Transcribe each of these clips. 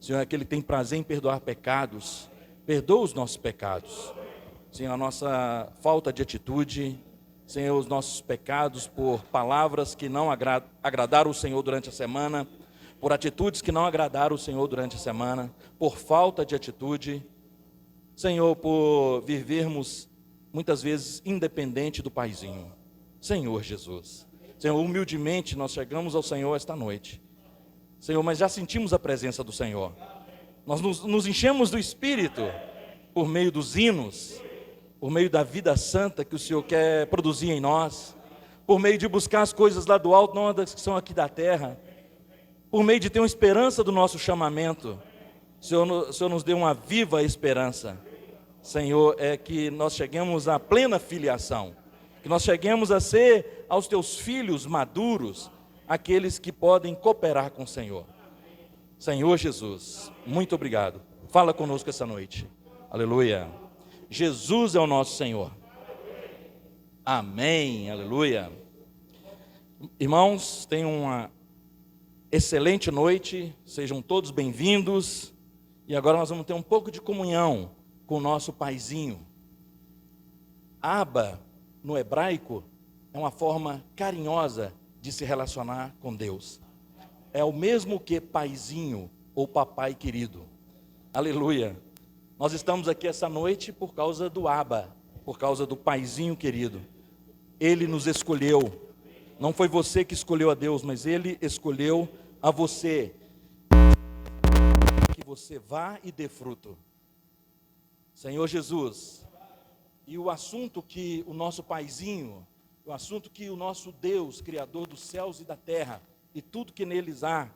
Senhor é aquele que tem prazer em perdoar pecados. Perdoa os nossos pecados. Senhor, a nossa falta de atitude, Senhor, os nossos pecados por palavras que não agradaram o Senhor durante a semana, por atitudes que não agradaram o Senhor durante a semana, por falta de atitude, Senhor, por vivermos muitas vezes independente do Paizinho. Senhor Jesus, Senhor, humildemente nós chegamos ao Senhor esta noite, Senhor, mas já sentimos a presença do Senhor. Nós nos enchemos do Espírito por meio dos hinos, por meio da vida santa que o Senhor quer produzir em nós, por meio de buscar as coisas lá do alto, não as que são aqui da terra, por meio de ter uma esperança do nosso chamamento. O Senhor nos deu uma viva esperança, Senhor, é que nós cheguemos à plena filiação, que nós cheguemos a ser aos teus filhos maduros, aqueles que podem cooperar com o Senhor. Senhor Jesus, muito obrigado. Fala conosco essa noite. Aleluia. Jesus é o nosso Senhor. Amém. Aleluia. Irmãos, tenham uma excelente noite. Sejam todos bem-vindos. E agora nós vamos ter um pouco de comunhão com o nosso Paizinho. Abba, no hebraico, é uma forma carinhosa de se relacionar com Deus. É o mesmo que Paizinho ou Papai querido. Aleluia. Nós estamos aqui essa noite por causa do Abba, por causa do Paizinho querido. Ele nos escolheu. Não foi você que escolheu a Deus, mas Ele escolheu a você. Que você vá e dê fruto. Senhor Jesus, e o assunto que o nosso Paizinho, o assunto que o nosso Deus, Criador dos céus e da terra, e tudo que neles há,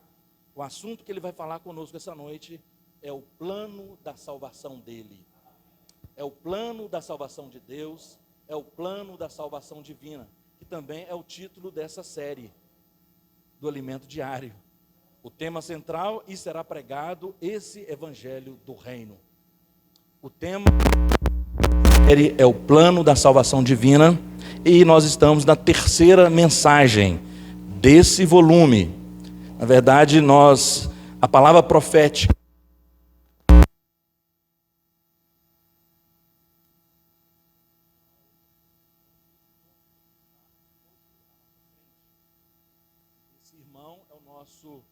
o assunto que Ele vai falar conosco essa noite é o plano da salvação dEle. É o plano da salvação de Deus, é o plano da salvação divina, que também é o título dessa série, do Alimento Diário. O tema central, e será pregado esse Evangelho do Reino. O tema é o plano da salvação divina, e nós estamos na terceira mensagem desse volume. Na verdade, a palavra profética, esse irmão é o nosso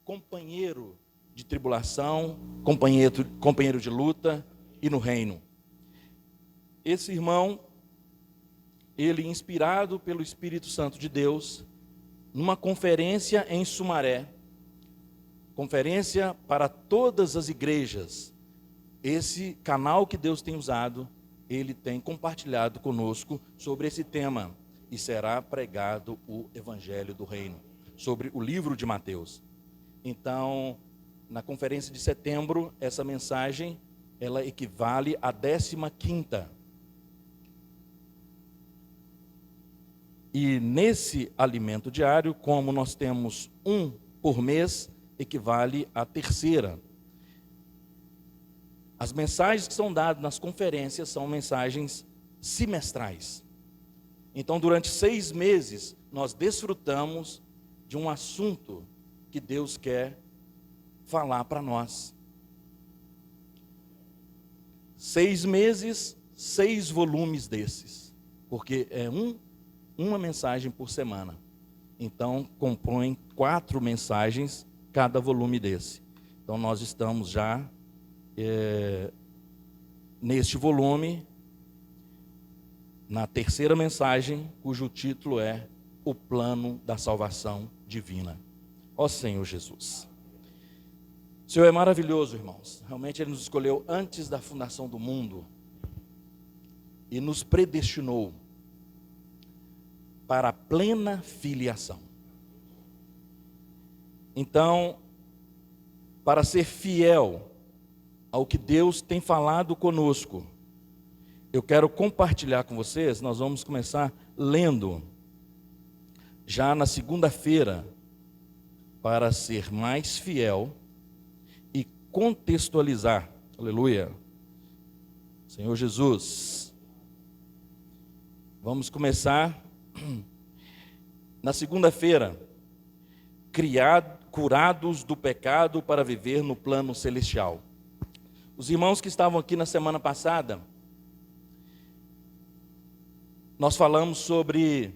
companheiro de tribulação, companheiro de luta e no reino. Esse irmão, ele inspirado pelo Espírito Santo de Deus, numa conferência em Sumaré, conferência para todas as igrejas, esse canal que Deus tem usado, ele tem compartilhado conosco sobre esse tema, e será pregado o Evangelho do Reino, sobre o livro de Mateus. Então, na conferência de setembro, essa mensagem, ela equivale à 15ª. E nesse alimento diário, como nós temos um por mês, equivale à 3ª. As mensagens que são dadas nas conferências são mensagens semestrais. Então, durante 6 meses, nós desfrutamos de um assunto que Deus quer falar para nós. 6 meses, 6 volumes desses, porque é uma mensagem por semana. Então, compõem 4 mensagens cada volume desse. Então, nós estamos já neste volume, na 3ª mensagem, cujo título é O Plano da Salvação Divina. Ó Senhor Jesus. O Senhor é maravilhoso, irmãos. Realmente Ele nos escolheu antes da fundação do mundo e nos predestinou para a plena filiação. Então, para ser fiel ao que Deus tem falado conosco, eu quero compartilhar com vocês. Nós vamos começar lendo já na segunda-feira, para ser mais fiel e contextualizar. Aleluia. Senhor Jesus. Vamos começar na segunda-feira. curados do pecado para viver no plano celestial. Os irmãos que estavam aqui na semana passada, nós falamos sobre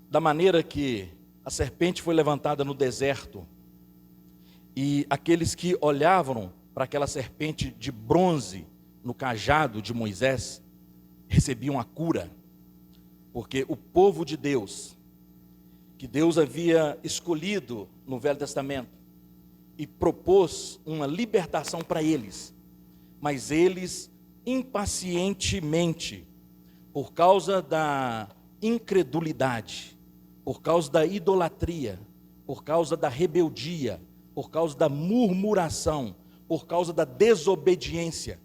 da maneira que a serpente foi levantada no deserto e aqueles que olhavam para aquela serpente de bronze no cajado de Moisés recebiam a cura, porque o povo de Deus, que Deus havia escolhido no Velho Testamento e propôs uma libertação para eles, mas eles impacientemente, por causa da incredulidade, por causa da idolatria, por causa da rebeldia, por causa da murmuração, por causa da desobediência.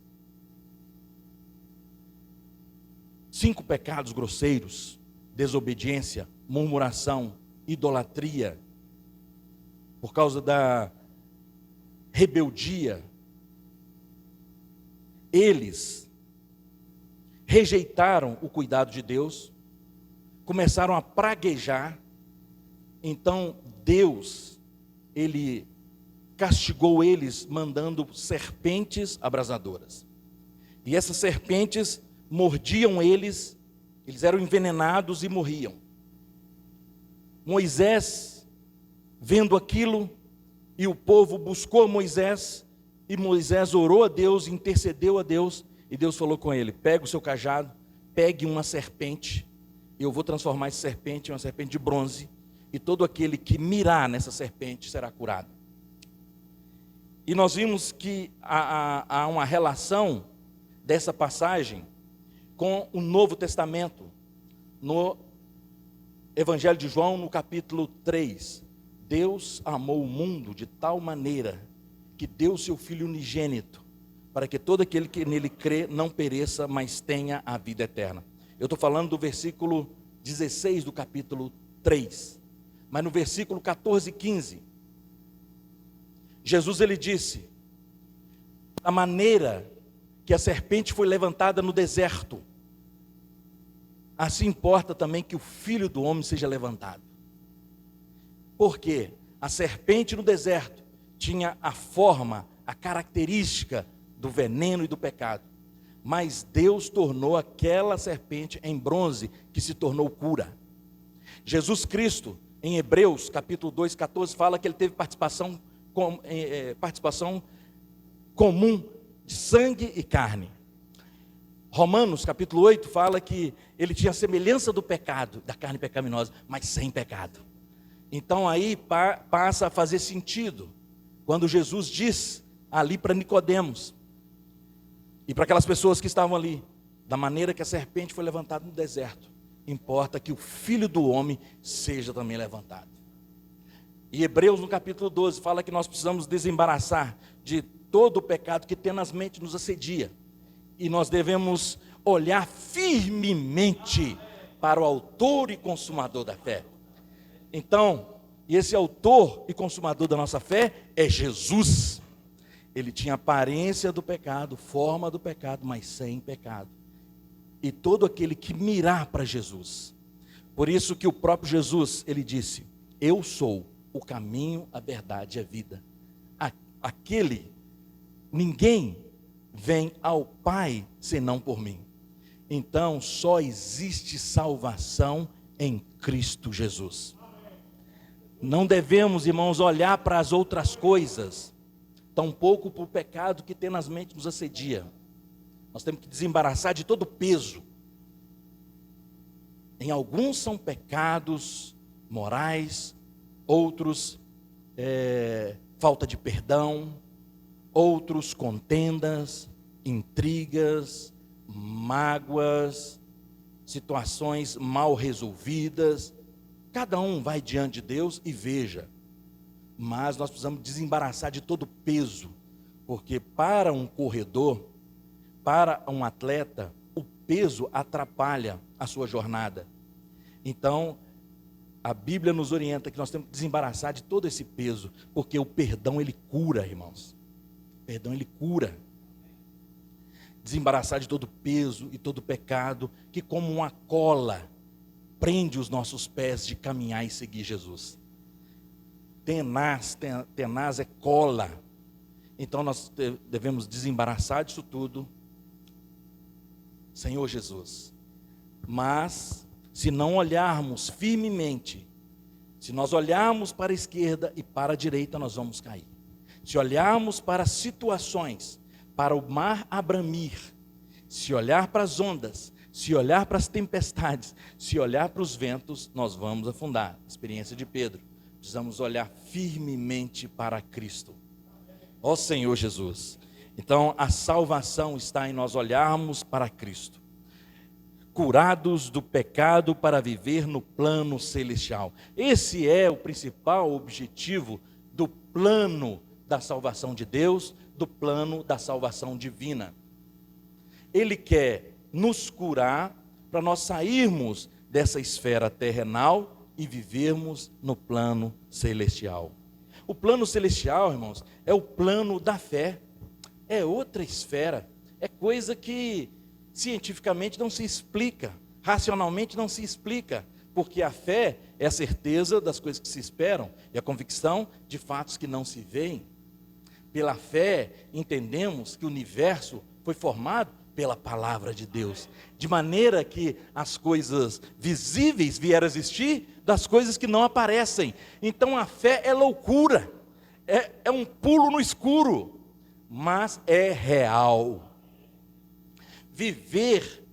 5 pecados grosseiros: desobediência, murmuração, idolatria. Por causa da rebeldia, eles rejeitaram o cuidado de Deus, começaram a praguejar. Então Deus, Ele castigou eles mandando serpentes abrasadoras. E essas serpentes mordiam eles, eles eram envenenados e morriam. Moisés, vendo aquilo, e o povo buscou Moisés, e Moisés orou a Deus, intercedeu a Deus, e Deus falou com ele: pega o seu cajado, pegue uma serpente, eu vou transformar essa serpente em uma serpente de bronze, e todo aquele que mirar nessa serpente será curado. E nós vimos que há uma relação dessa passagem com o Novo Testamento. No Evangelho de João, no capítulo 3, Deus amou o mundo de tal maneira que deu o seu Filho unigênito, para que todo aquele que nele crê não pereça, mas tenha a vida eterna. Eu estou falando do versículo 16 do capítulo 3, mas no versículo 14 e 15, Jesus ele disse: a maneira que a serpente foi levantada no deserto, assim importa também que o Filho do Homem seja levantado. Porque a serpente no deserto tinha a forma, a característica do veneno e do pecado, mas Deus tornou aquela serpente em bronze, que se tornou cura. Jesus Cristo, em Hebreus capítulo 2, 14, fala que ele teve participação comum de sangue e carne. Romanos capítulo 8 fala que ele tinha a semelhança do pecado, da carne pecaminosa, mas sem pecado. Então aí passa a fazer sentido quando Jesus diz ali para Nicodemos e para aquelas pessoas que estavam ali: da maneira que a serpente foi levantada no deserto, importa que o Filho do Homem seja também levantado. E Hebreus no capítulo 12 fala que nós precisamos desembaraçar de todo o pecado que tenazmente nos assedia, e nós devemos olhar firmemente para o autor e consumador da fé. Então, esse autor e consumador da nossa fé é Jesus. Ele tinha aparência do pecado, forma do pecado, mas sem pecado. E todo aquele que mirar para Jesus. Por isso que o próprio Jesus, ele disse: eu sou o caminho, a verdade e a vida. Ninguém vem ao Pai senão por mim. Então só existe salvação em Cristo Jesus. Não devemos, irmãos, olhar para as outras coisas, tampouco para o pecado que tenazmente nos assedia. Nós temos que desembaraçar de todo o peso. Em alguns são pecados morais, outros falta de perdão, outros contendas, intrigas, mágoas, situações mal resolvidas. Cada um vai diante de Deus e veja. Mas nós precisamos desembaraçar de todo peso, porque para um corredor, para um atleta, o peso atrapalha a sua jornada. Então, a Bíblia nos orienta que nós temos que desembaraçar de todo esse peso, porque o perdão ele cura, irmãos. O perdão ele cura. Desembaraçar de todo peso e todo pecado, que como uma cola prende os nossos pés de caminhar e seguir Jesus. tenaz é cola. Então nós devemos desembaraçar disso tudo, Senhor Jesus. Mas, se não olharmos firmemente, se nós olharmos para a esquerda e para a direita, nós vamos cair. Se olharmos para as situações, para o mar a bramir, se olhar para as ondas, se olhar para as tempestades, se olhar para os ventos, nós vamos afundar. Experiência de Pedro. Precisamos olhar firmemente para Cristo. Ó Senhor Jesus. Então a salvação está em nós olharmos para Cristo. Curados do pecado para viver no plano celestial. Esse é o principal objetivo do plano da salvação de Deus, do plano da salvação divina. Ele quer nos curar para nós sairmos dessa esfera terrenal e vivermos no plano celestial. O plano celestial, irmãos, é o plano da fé. É outra esfera. É coisa que cientificamente não se explica, racionalmente não se explica, porque a fé é a certeza das coisas que se esperam e a convicção de fatos que não se veem. Pela fé, entendemos que o universo foi formado pela palavra de Deus, de maneira que as coisas visíveis vieram a existir das coisas que não aparecem. Então a fé é loucura, é um pulo no escuro, mas é real. Viver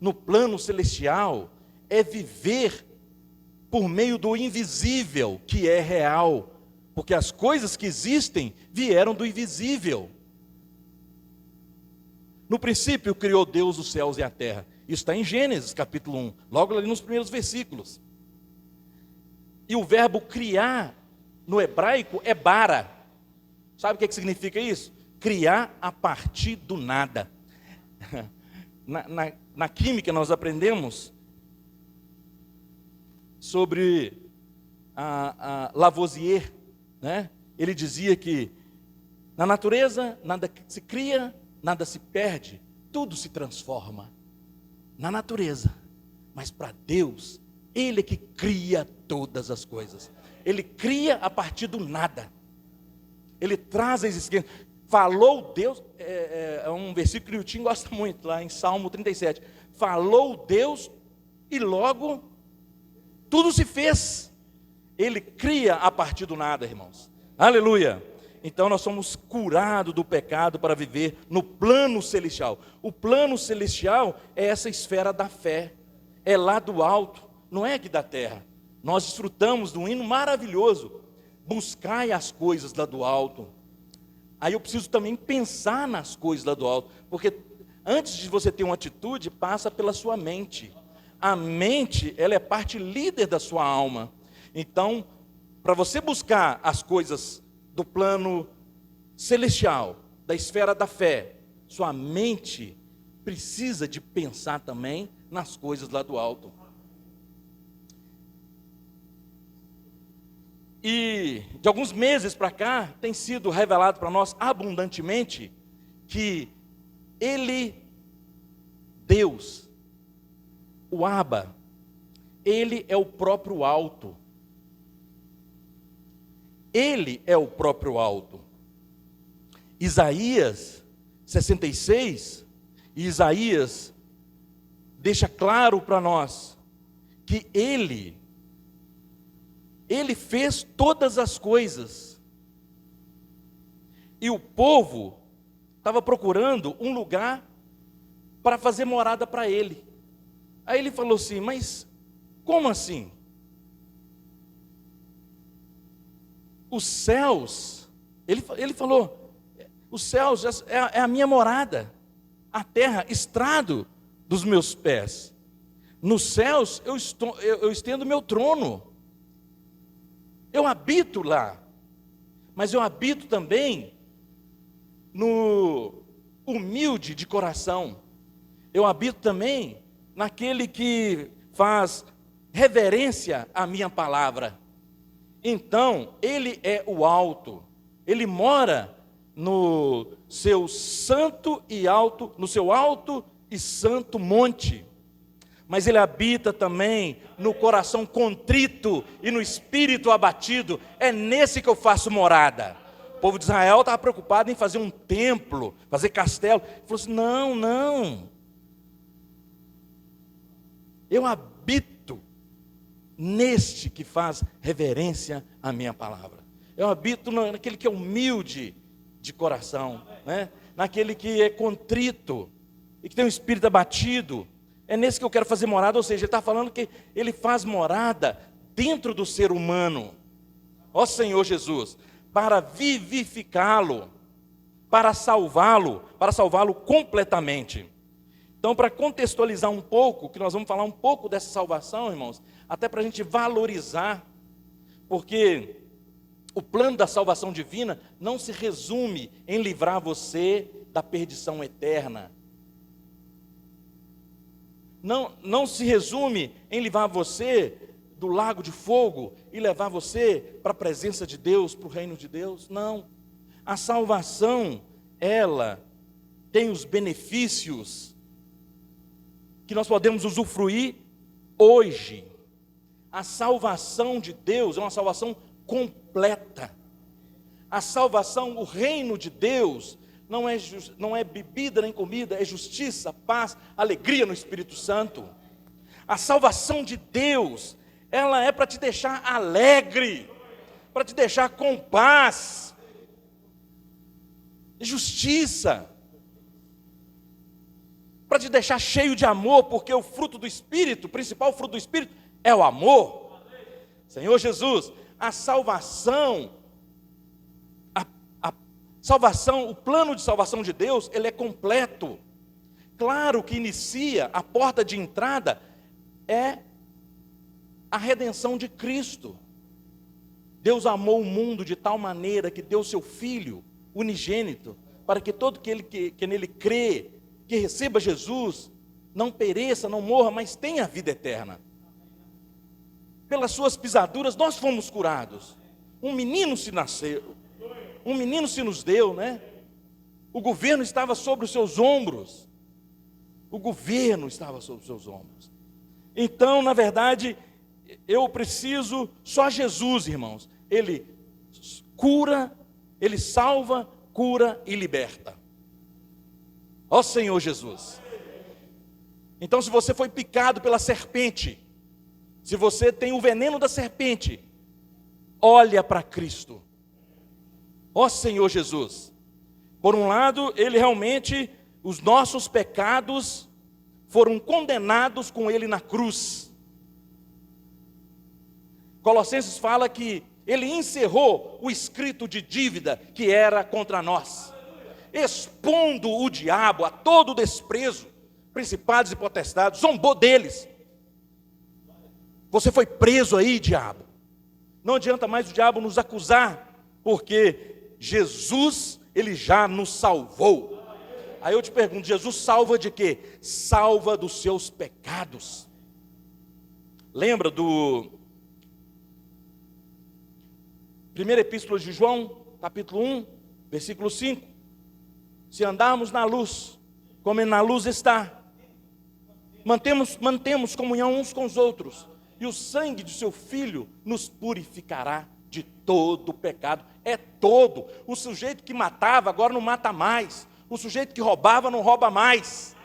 no plano celestial é viver por meio do invisível, que é real, porque as coisas que existem vieram do invisível. No princípio criou Deus os céus e a terra. Isso está em Gênesis capítulo 1, logo ali nos primeiros versículos. E o verbo criar no hebraico é bara. Sabe o que significa isso? Criar a partir do nada. Na química nós aprendemos sobre a Lavoisier, né? Ele dizia que na natureza nada se cria, nada se perde, tudo se transforma na natureza. Mas para Deus, Ele é que cria todas as coisas. Ele cria a partir do nada. Ele traz a existência. Falou Deus, é um versículo que o Nilton gosta muito, lá em Salmo 37. Falou Deus e logo tudo se fez. Ele cria a partir do nada, irmãos. Aleluia. Então nós somos curados do pecado para viver no plano celestial. O plano celestial é essa esfera da fé. É lá do alto, não é aqui da terra. Nós desfrutamos de um hino maravilhoso. Buscai as coisas lá do alto. Aí eu preciso também pensar nas coisas lá do alto, porque antes de você ter uma atitude, passa pela sua mente. A mente, ela é parte líder da sua alma. Então, para você buscar as coisas do plano celestial, da esfera da fé, sua mente precisa de pensar também nas coisas lá do alto. E de alguns meses para cá, tem sido revelado para nós abundantemente que Ele, Deus, o Abba, Ele é o próprio alto. Ele é o próprio alto. Isaías 66, Isaías deixa claro para nós que Ele fez todas as coisas. E o povo estava procurando um lugar para fazer morada para Ele. Aí Ele falou assim, mas como assim? Os céus, ele falou, os céus é a minha morada, a terra, estrado dos meus pés. Nos céus eu estendo meu trono. Eu habito lá, mas eu habito também no humilde de coração. Eu habito também naquele que faz reverência à minha palavra. Então, Ele é o alto. Ele mora no seu santo e alto, no seu alto e santo monte. mas Ele habita também no coração contrito e no espírito abatido. É nesse que eu faço morada. O povo de Israel estava preocupado em fazer um templo, fazer castelo. Ele falou assim: não, não. Eu habito neste que faz reverência à minha palavra. Eu habito naquele que é humilde de coração, né? Naquele que é contrito e que tem um espírito abatido. É nesse que eu quero fazer morada. Ou seja, ele está falando que ele faz morada dentro do ser humano. Ó Senhor Jesus, para vivificá-lo, para salvá-lo completamente. Então, para contextualizar um pouco, que nós vamos falar um pouco dessa salvação, irmãos, até para a gente valorizar, porque o plano da salvação divina não se resume em livrar você da perdição eterna. Não se resume em livrar você do lago de fogo e levar você para a presença de Deus, para o reino de Deus. Não. A salvação, ela tem os benefícios que nós podemos usufruir hoje. A salvação de Deus é uma salvação completa. A salvação, o reino de Deus, não é bebida nem comida, é justiça, paz, alegria no Espírito Santo. A salvação de Deus, ela é para te deixar alegre, para te deixar com paz, justiça, para te deixar cheio de amor, porque o fruto do Espírito, o principal fruto do Espírito é o amor. Senhor Jesus, a salvação, o plano de salvação de Deus, ele é completo. Claro que inicia, a porta de entrada é a redenção de Cristo. Deus amou o mundo de tal maneira que deu seu Filho unigênito, para que todo aquele que nele crê, que receba Jesus, não pereça, não morra, mas tenha vida eterna. Pelas suas pisaduras nós fomos curados. Um menino se nasceu, um menino se nos deu, né? O governo estava sobre os seus ombros. O governo estava sobre os seus ombros. Então, na verdade, eu preciso, só Jesus, irmãos, Ele cura, Ele salva, cura e liberta. Ó Senhor Jesus. Então, se você foi picado pela serpente, se você tem o veneno da serpente, olha para Cristo. Ó Senhor Jesus. Por um lado, Ele realmente, os nossos pecados foram condenados com Ele na cruz. Colossenses fala que Ele encerrou o escrito de dívida que era contra nós, expondo o diabo a todo o desprezo, principados e potestades, zombou deles. Você foi preso aí, diabo. Não adianta mais o diabo nos acusar, porque Jesus, Ele já nos salvou. Aí eu te pergunto, Jesus salva de quê? Salva dos seus pecados. Lembra do primeira epístola de João, capítulo 1, versículo 5. Se andarmos na luz, como na luz está, mantemos comunhão uns com os outros, e o sangue de seu Filho nos purificará de todo o pecado. É todo. O sujeito que matava agora não mata mais. O sujeito que roubava não rouba mais.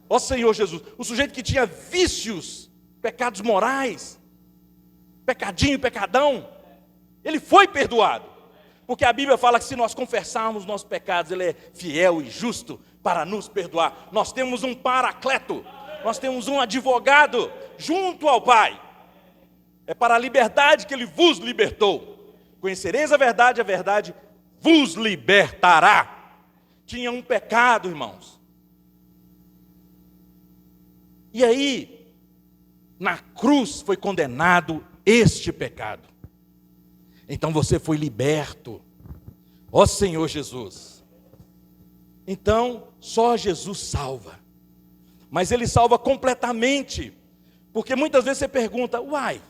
Ó Senhor Jesus, o sujeito que tinha vícios, pecados morais, pecadinho, pecadão, ele foi perdoado. Porque a Bíblia fala que se nós confessarmos nossos pecados, Ele é fiel e justo para nos perdoar. Nós temos um paracleto, nós temos um advogado junto ao Pai. É para a liberdade que Ele vos libertou. Conhecereis a verdade vos libertará. Tinha um pecado, irmãos. E aí, na cruz foi condenado este pecado. Então você foi liberto. Ó Senhor Jesus. Então, só Jesus salva. Mas Ele salva completamente. Porque muitas vezes você pergunta, uai,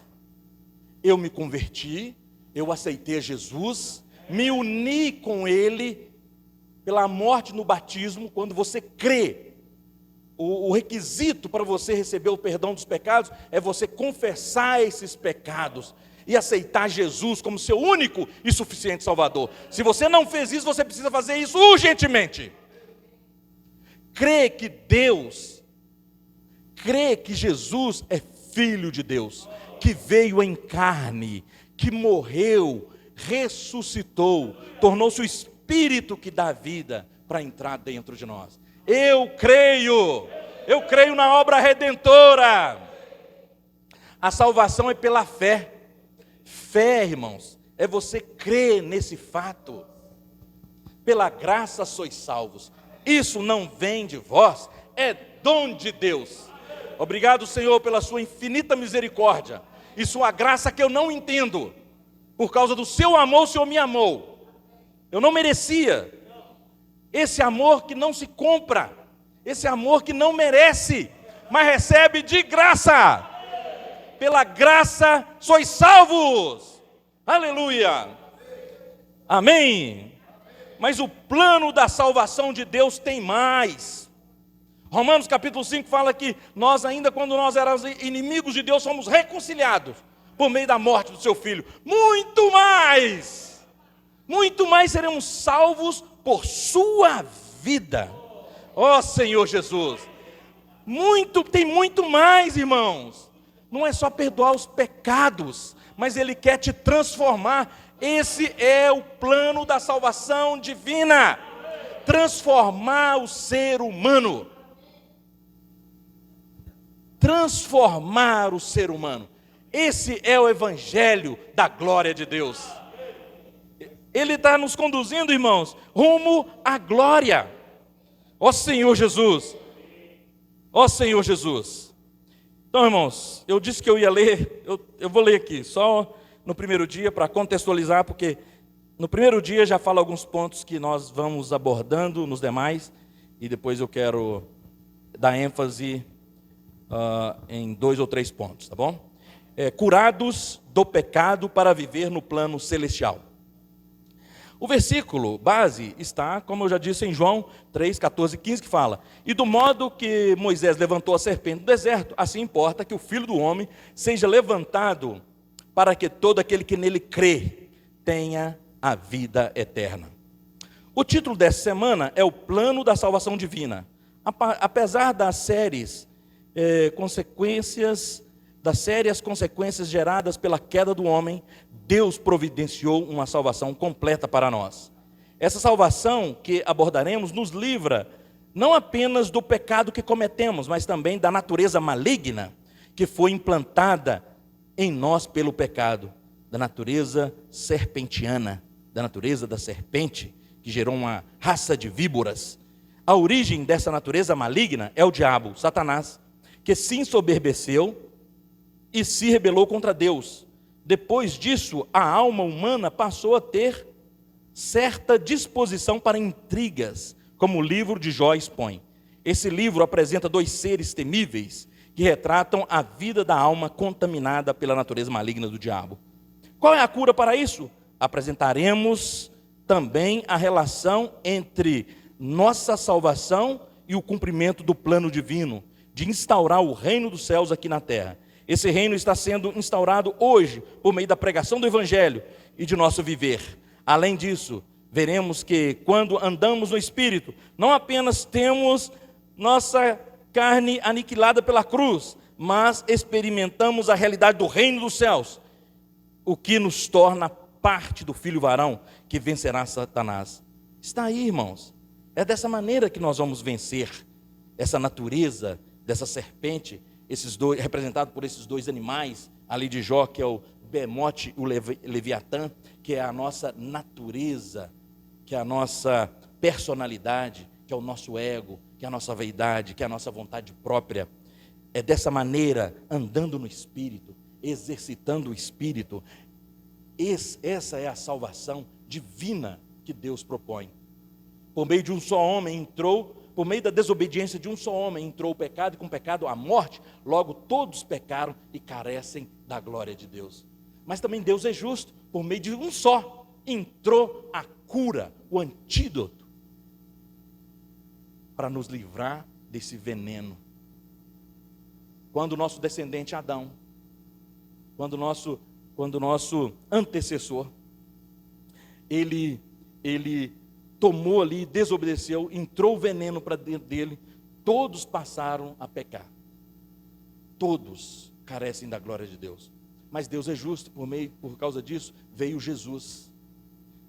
eu me converti, eu aceitei Jesus, me uni com Ele pela morte no batismo. Quando você crê o requisito para você receber o perdão dos pecados é você confessar esses pecados e aceitar Jesus como seu único e suficiente Salvador. Se você não fez isso, você precisa fazer isso urgentemente. Crê que Jesus é Filho de Deus, que veio em carne, que morreu, ressuscitou, tornou-se o Espírito que dá vida para entrar dentro de nós. Eu creio na obra redentora. A salvação é pela fé. Fé, irmãos, é você crer nesse fato. Pela graça sois salvos. Isso não vem de vós, é dom de Deus. Obrigado, Senhor, pela sua infinita misericórdia e sua graça que eu não entendo. Por causa do seu amor, o Senhor me amou. Eu não merecia. Esse amor que não se compra, esse amor que não merece, mas recebe de graça. Pela graça sois salvos. Aleluia. Amém. Mas o plano da salvação de Deus tem mais. Romanos capítulo 5 fala que nós ainda quando nós éramos inimigos de Deus, somos reconciliados por meio da morte do seu Filho. Muito mais seremos salvos por sua vida. Ó Senhor Jesus. Tem muito mais, irmãos. Não é só perdoar os pecados, mas Ele quer te transformar. Esse é o plano da salvação divina. Transformar o ser humano. Transformar o ser humano. Esse é o evangelho da glória de Deus. Ele está nos conduzindo, irmãos, rumo à glória. Ó Senhor Jesus. Ó Senhor Jesus. Então, irmãos, eu disse que eu ia ler, eu vou ler aqui, só no primeiro dia, para contextualizar, porque no primeiro dia já falo alguns pontos que nós vamos abordando nos demais, e depois eu quero dar ênfase em 2 ou 3 pontos, tá bom? Curados do pecado para viver no plano celestial. O versículo base está, como eu já disse, em João 3, 14 e 15, que fala: e do modo que Moisés levantou a serpente no deserto, assim importa que o Filho do Homem seja levantado, para que todo aquele que nele crê tenha a vida eterna. O título dessa semana é o plano da salvação divina. Apesar das sérias consequências geradas pela queda do homem, Deus providenciou uma salvação completa para nós. Essa salvação que abordaremos nos livra não apenas do pecado que cometemos, mas também da natureza maligna que foi implantada em nós pelo pecado, da natureza serpentiana, da natureza da serpente, que gerou uma raça de víboras. A origem dessa natureza maligna é o diabo, Satanás, que se ensoberbeceu e se rebelou contra Deus. Depois disso, a alma humana passou a ter certa disposição para intrigas, como o livro de Jó expõe. Esse livro apresenta 2 seres temíveis que retratam a vida da alma contaminada pela natureza maligna do diabo. Qual é a cura para isso? Apresentaremos também a relação entre nossa salvação e o cumprimento do plano divino de instaurar o reino dos céus aqui na terra. Esse reino está sendo instaurado hoje por meio da pregação do Evangelho e de nosso viver. Além disso, veremos que quando andamos no Espírito, não apenas temos nossa carne aniquilada pela cruz, mas experimentamos a realidade do reino dos céus, o que nos torna parte do Filho varão que vencerá Satanás. Está aí, irmãos. É dessa maneira que nós vamos vencer essa natureza dessa serpente, representado por esses 2 animais ali de Jó, que é o Behemote e o Leviatã, que é a nossa natureza, que é a nossa personalidade, que é o nosso ego, que é a nossa vaidade, que é a nossa vontade própria. É dessa maneira, andando no Espírito, exercitando o Espírito, essa é a salvação divina que Deus propõe. Por meio de um só homem por meio da desobediência de um só homem entrou o pecado, e com o pecado a morte. Logo todos pecaram e carecem da glória de Deus. Mas também Deus é justo. Por meio de um só entrou a cura, o antídoto, para nos livrar desse veneno. Quando o nosso descendente Adão, quando o nosso antecessor, ele tomou ali, desobedeceu, entrou o veneno para dentro dele, todos passaram a pecar. Todos carecem da glória de Deus. Mas Deus é justo, por causa disso, veio Jesus.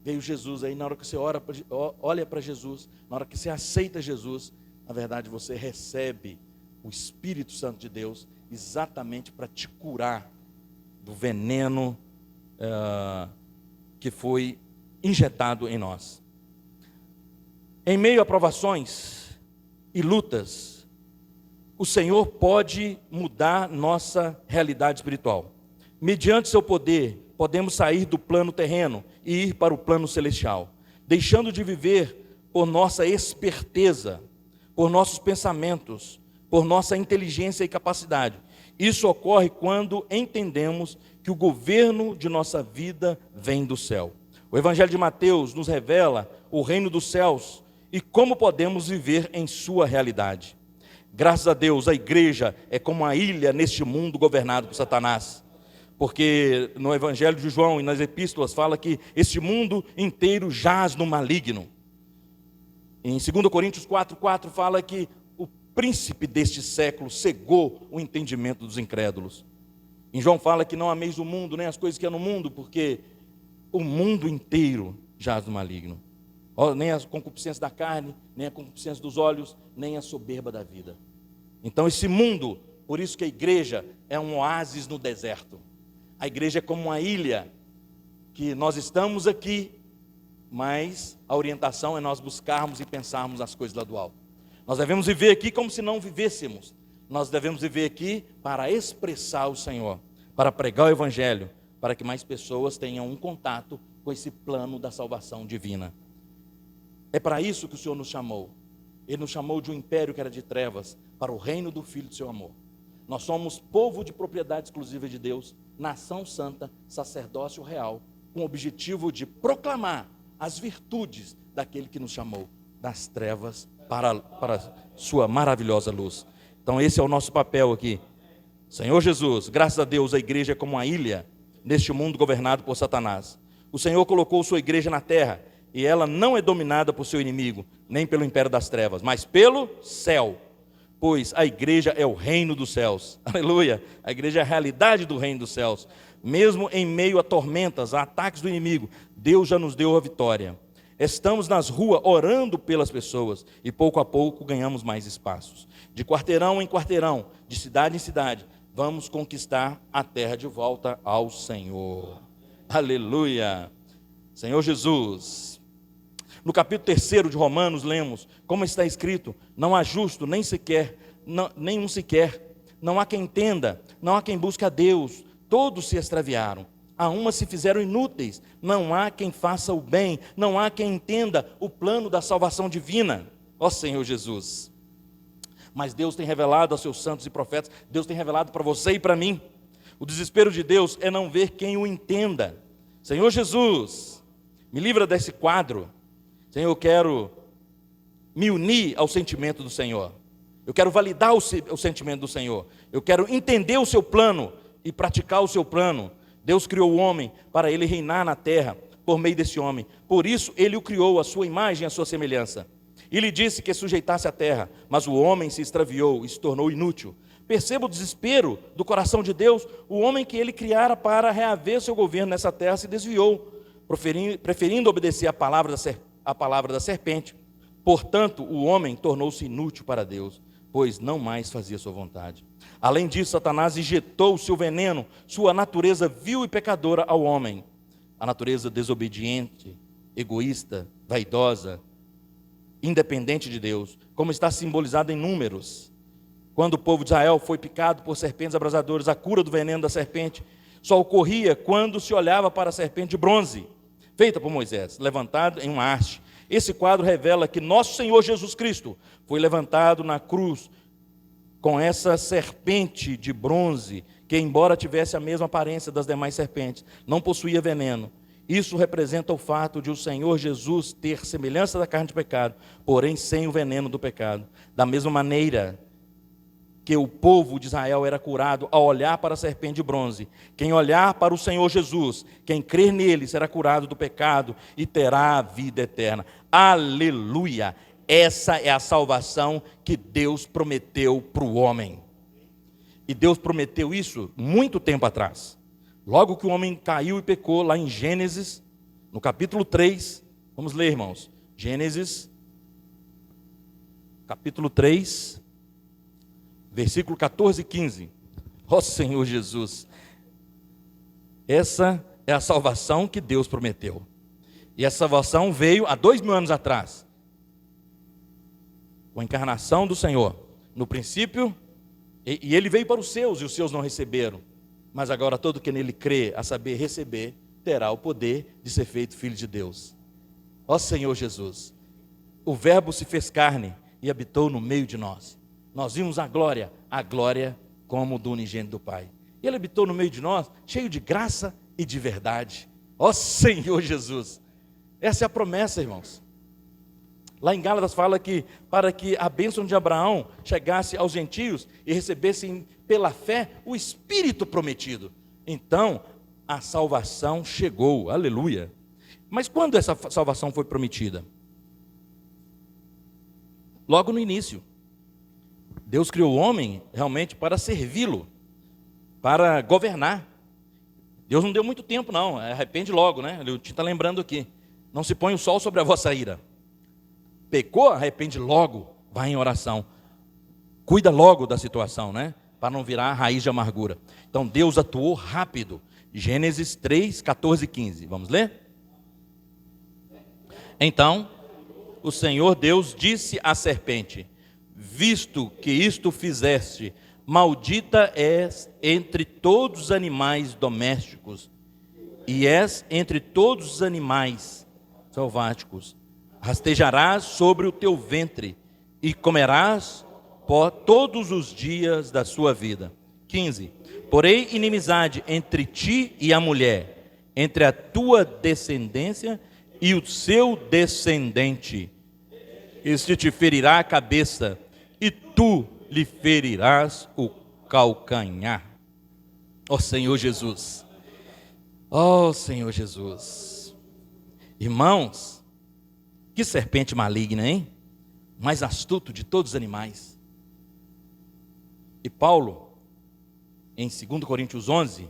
Veio Jesus, aí na hora que você olha para Jesus, na hora que você aceita Jesus, na verdade você recebe o Espírito Santo de Deus, exatamente para te curar do veneno que foi injetado em nós. Em meio a provações e lutas, o Senhor pode mudar nossa realidade espiritual. Mediante seu poder, podemos sair do plano terreno e ir para o plano celestial, deixando de viver por nossa esperteza, por nossos pensamentos, por nossa inteligência e capacidade. Isso ocorre quando entendemos que o governo de nossa vida vem do céu. O Evangelho de Mateus nos revela o reino dos céus e como podemos viver em sua realidade. Graças a Deus, a igreja é como uma ilha neste mundo governado por Satanás. Porque no Evangelho de João e nas epístolas fala que este mundo inteiro jaz no maligno. Em 2 Coríntios 4,4 fala que o príncipe deste século cegou o entendimento dos incrédulos. Em João fala que não ameis o mundo, nem as coisas que há no mundo, porque o mundo inteiro jaz no maligno. Nem a concupiscência da carne, nem a concupiscência dos olhos, nem a soberba da vida. Então esse mundo, por isso que a igreja é um oásis no deserto. A igreja é como uma ilha, que nós estamos aqui, mas a orientação é nós buscarmos e pensarmos as coisas lá do alto. Nós devemos viver aqui como se não vivêssemos. Nós devemos viver aqui para expressar o Senhor, para pregar o Evangelho, para que mais pessoas tenham um contato com esse plano da salvação divina. É para isso que o Senhor nos chamou. Ele nos chamou de um império que era de trevas, para o reino do Filho do seu amor. Nós somos povo de propriedade exclusiva de Deus, nação santa, sacerdócio real, com o objetivo de proclamar as virtudes daquele que nos chamou das trevas para sua maravilhosa luz. Então esse é o nosso papel aqui. Senhor Jesus, graças a Deus a igreja é como uma ilha neste mundo governado por Satanás. O Senhor colocou sua igreja na terra e ela não é dominada por seu inimigo, nem pelo império das trevas, mas pelo céu. Pois a igreja é o reino dos céus. Aleluia! A igreja é a realidade do reino dos céus. Mesmo em meio a tormentas, a ataques do inimigo, Deus já nos deu a vitória. Estamos nas ruas orando pelas pessoas e pouco a pouco ganhamos mais espaços. De quarteirão em quarteirão, de cidade em cidade, vamos conquistar a terra de volta ao Senhor. Aleluia! Senhor Jesus. No capítulo 3 de Romanos lemos, como está escrito, não há justo nem sequer, nenhum sequer, não há quem entenda, não há quem busque a Deus, todos se extraviaram, a uma se fizeram inúteis, não há quem faça o bem, não há quem entenda o plano da salvação divina, ó Senhor Jesus. Mas Deus tem revelado aos seus santos e profetas, Deus tem revelado para você e para mim. O desespero de Deus é não ver quem o entenda. Senhor Jesus, me livra desse quadro. Senhor, eu quero me unir ao sentimento do Senhor. Eu quero validar o sentimento do Senhor. Eu quero entender o seu plano e praticar o seu plano. Deus criou o homem para ele reinar na terra por meio desse homem. Por isso, ele o criou à sua imagem e à sua semelhança. E lhe disse que sujeitasse a terra, mas o homem se extraviou e se tornou inútil. Perceba o desespero do coração de Deus. O homem que ele criara para reaver seu governo nessa terra se desviou, preferindo obedecer a palavra da serpente. Portanto, o homem tornou-se inútil para Deus, pois não mais fazia sua vontade. Além disso, Satanás injetou o seu veneno, sua natureza vil e pecadora ao homem. A natureza desobediente, egoísta, vaidosa, independente de Deus, como está simbolizado em Números. Quando o povo de Israel foi picado por serpentes abrasadoras, a cura do veneno da serpente só ocorria quando se olhava para a serpente de bronze, feita por Moisés, levantada em uma haste. Esse quadro revela que nosso Senhor Jesus Cristo foi levantado na cruz com essa serpente de bronze, que embora tivesse a mesma aparência das demais serpentes, não possuía veneno, Isso representa o fato de o Senhor Jesus ter semelhança da carne de pecado, porém sem o veneno do pecado. Da mesma maneira que o povo de Israel era curado ao olhar para a serpente de bronze, quem olhar para o Senhor Jesus, quem crer nele, será curado do pecado e terá a vida eterna. Aleluia! Essa é a salvação que Deus prometeu para o homem. E Deus prometeu isso muito tempo atrás. Logo que o homem caiu e pecou, lá em Gênesis, no capítulo 3, vamos ler, irmãos. Gênesis, capítulo 3, versículo 14 e 15. Ó Senhor Jesus, essa é a salvação que Deus prometeu. E essa salvação veio há 2000 anos atrás, com a encarnação do Senhor. No princípio, e ele veio para os seus, e os seus não receberam. Mas agora todo que nele crê, a saber, receber, terá o poder de ser feito filho de Deus. Ó Senhor Jesus, o verbo se fez carne e habitou no meio de nós. Nós vimos a glória como do unigênito do Pai. E ele habitou no meio de nós, cheio de graça e de verdade. Ó Senhor Jesus, essa é a promessa, irmãos. Lá em Gálatas fala que para que a bênção de Abraão chegasse aos gentios e recebessem pela fé o Espírito prometido. Então, a salvação chegou, aleluia. Mas quando essa salvação foi prometida? Logo no início. Deus criou o homem realmente para servi-lo, para governar. Deus não deu muito tempo não, arrepende logo, né? Ele está lembrando aqui. Não se põe o sol sobre a vossa ira. Pecou, arrepende logo, vai em oração. Cuida logo da situação, né? Para não virar raiz de amargura. Então Deus atuou rápido. Gênesis 3, 14 e 15. Vamos ler? Então, o Senhor Deus disse à serpente: visto que isto fizeste, maldita és entre todos os animais domésticos, e és entre todos os animais selváticos. Rastejarás sobre o teu ventre, e comerás pó todos os dias da sua vida. 15. Porém, inimizade entre ti e a mulher, entre a tua descendência e o seu descendente. Este te ferirá a cabeça, e tu lhe ferirás o calcanhar. Ó Senhor Jesus, ó Senhor Jesus. Irmãos, que serpente maligna, hein? Mais astuto de todos os animais. E Paulo, em 2 Coríntios 11,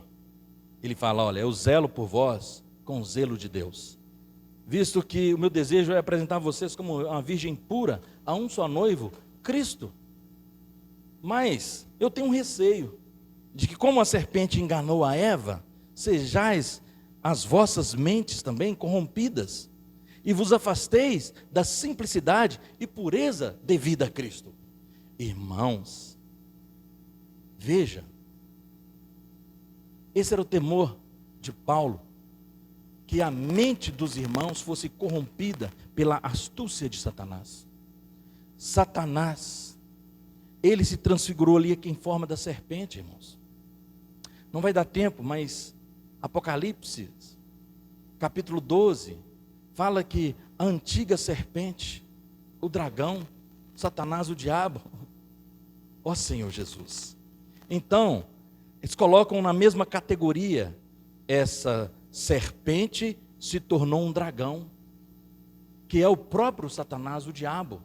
ele fala, olha, eu zelo por vós com o zelo de Deus, visto que o meu desejo é apresentar vocês como uma virgem pura, a um só noivo, Cristo. Mas eu tenho um receio de que, como a serpente enganou a Eva, sejais as vossas mentes também corrompidas, e vos afasteis da simplicidade e pureza devida a Cristo. Irmãos, veja, esse era o temor de Paulo, que a mente dos irmãos fosse corrompida pela astúcia de Satanás. Satanás, ele se transfigurou ali aqui em forma da serpente, irmãos. Não vai dar tempo, mas Apocalipse, capítulo 12, fala que a antiga serpente, o dragão, Satanás, o diabo, ó Senhor Jesus. Então, eles colocam na mesma categoria, essa serpente se tornou um dragão, que é o próprio Satanás, o diabo.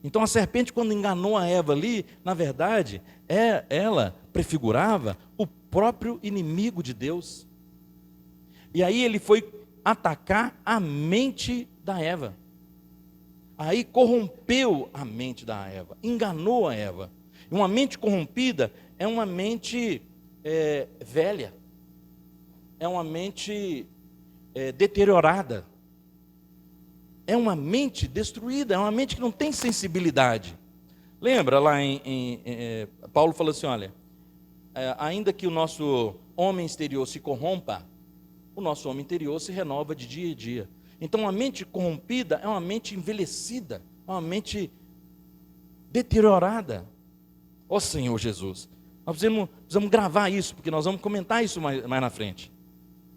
Então a serpente, quando enganou a Eva ali, na verdade, ela prefigurava o próprio inimigo de Deus. E aí ele foi atacar a mente da Eva. Aí corrompeu a mente da Eva, enganou a Eva. E uma mente corrompida é uma mente velha, é uma mente deteriorada, é uma mente destruída, é uma mente que não tem sensibilidade. Lembra lá Paulo falou assim, olha, ainda que o nosso homem exterior se corrompa, o nosso homem interior se renova de dia em dia. Então uma mente corrompida é uma mente envelhecida, é uma mente deteriorada. Ó Senhor Jesus, nós precisamos gravar isso, porque nós vamos comentar isso mais na frente.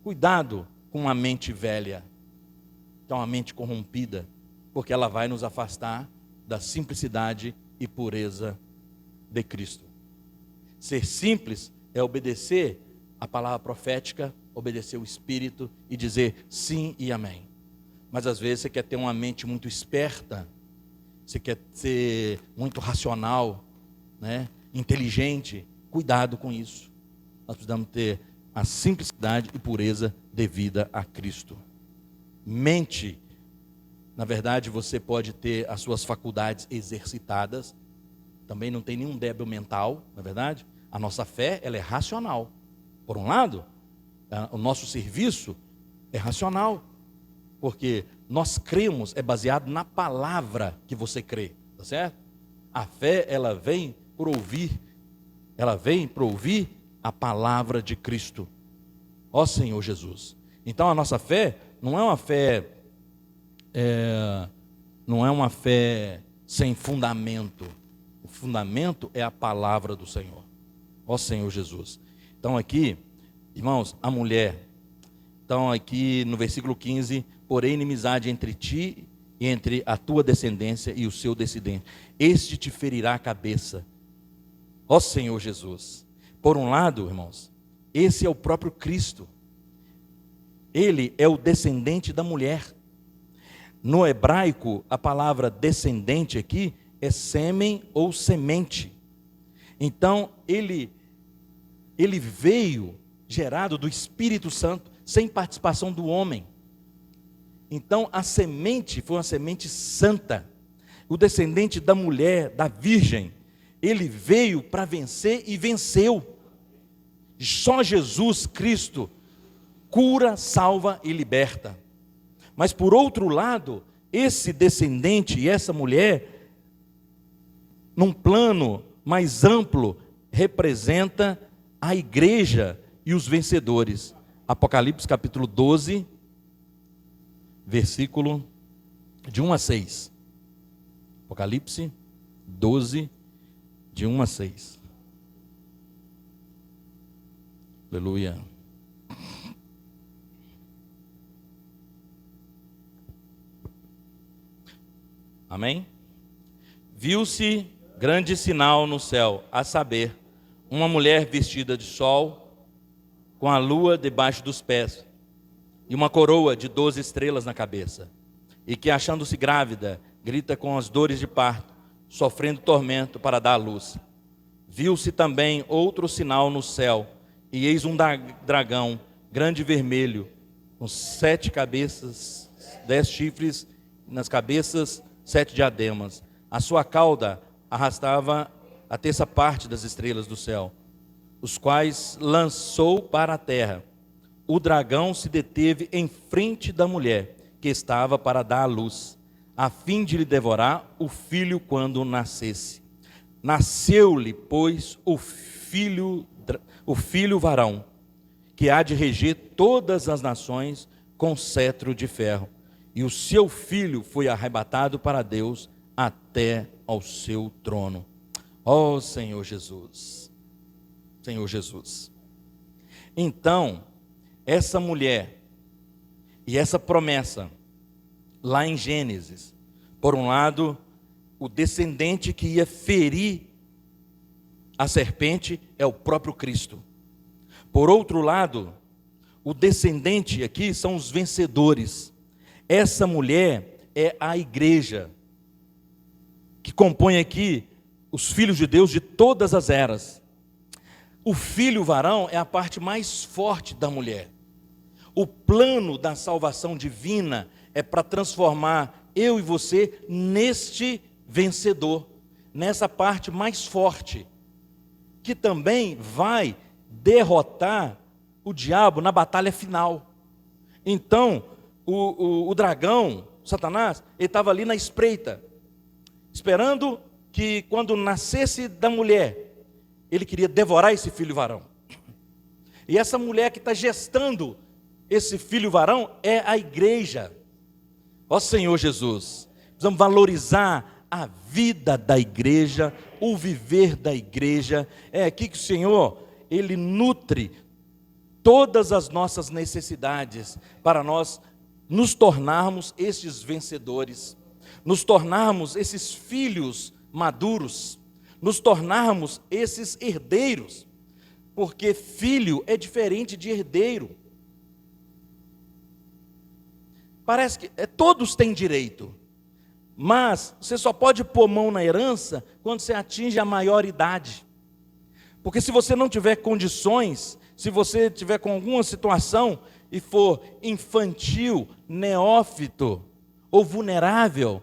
Cuidado com uma mente velha, que é uma mente corrompida, porque ela vai nos afastar da simplicidade e pureza de Cristo. Ser simples é obedecer a palavra profética, obedecer o Espírito e dizer sim e amém. Mas às vezes você quer ter uma mente muito esperta, você quer ser muito racional, né? Inteligente. Cuidado com isso. Nós precisamos ter a simplicidade e pureza devida a Cristo. Mente, na verdade, você pode ter as suas faculdades exercitadas, também não tem nenhum débil mental, na verdade. A nossa fé, ela é racional. Por um lado, o nosso serviço é racional, porque nós cremos, é baseado na palavra que você crê, tá certo? A fé, ela vem por ouvir, a palavra de Cristo. Ó Senhor Jesus. Então a nossa fé não é uma fé sem fundamento. O fundamento é a palavra do Senhor. Ó Senhor Jesus. Então aqui, irmãos, a mulher. Então aqui no versículo 15, porém inimizade entre ti e entre a tua descendência e o seu descendente. Este te ferirá a cabeça. Ó Senhor Jesus. Por um lado, irmãos, esse é o próprio Cristo. Ele é o descendente da mulher. No hebraico, a palavra descendente aqui é sêmen ou semente. Então, ele veio gerado do Espírito Santo, sem participação do homem. Então, a semente foi uma semente santa. O descendente da mulher, da virgem, ele veio para vencer e venceu. Só Jesus Cristo cura, salva e liberta. Mas por outro lado, esse descendente e essa mulher, num plano mais amplo, representa a igreja e os vencedores. Apocalipse capítulo 12, versículo de 1 a 6. Apocalipse 12, de 1 a 6. Aleluia. Amém? Viu-se grande sinal no céu, a saber, uma mulher vestida de sol, com a lua debaixo dos pés, e uma coroa de 12 estrelas na cabeça, e que, achando-se grávida, grita com as dores de parto, sofrendo tormento para dar à luz. Viu-se também outro sinal no céu, e eis um dragão, grande e vermelho, com 7 cabeças, 10 chifres, nas cabeças 7 diademas. A sua cauda arrastava a terça parte das estrelas do céu, os quais lançou para a terra. O dragão se deteve em frente da mulher, que estava para dar à luz, a fim de lhe devorar o filho quando nascesse. Nasceu-lhe, pois, o filho varão, que há de reger todas as nações com cetro de ferro. E o seu filho foi arrebatado para Deus até ao seu trono. Ó Senhor Jesus. Senhor Jesus. Então, essa mulher e essa promessa, lá em Gênesis, por um lado, o descendente que ia ferir a serpente é o próprio Cristo. Por outro lado, o descendente aqui são os vencedores. Essa mulher é a igreja, que compõe aqui os filhos de Deus de todas as eras. O filho varão é a parte mais forte da mulher. O plano da salvação divina é para transformar eu e você neste vencedor, nessa parte mais forte, que também vai derrotar o diabo na batalha final. Então, o dragão, Satanás, ele estava ali na espreita, esperando que quando nascesse da mulher, ele queria devorar esse filho varão. E essa mulher que está gestando esse filho varão é a igreja. Ó Senhor Jesus, precisamos valorizar a vida da igreja, o viver da igreja. É aqui que o Senhor, Ele nutre todas as nossas necessidades para nós nos tornarmos estes vencedores, nos tornarmos esses filhos maduros, nos tornarmos esses herdeiros, porque filho é diferente de herdeiro. Parece que todos têm direito, mas você só pode pôr mão na herança quando você atinge a maioridade. Porque se você não tiver condições, se você tiver com alguma situação e for infantil, neófito ou vulnerável,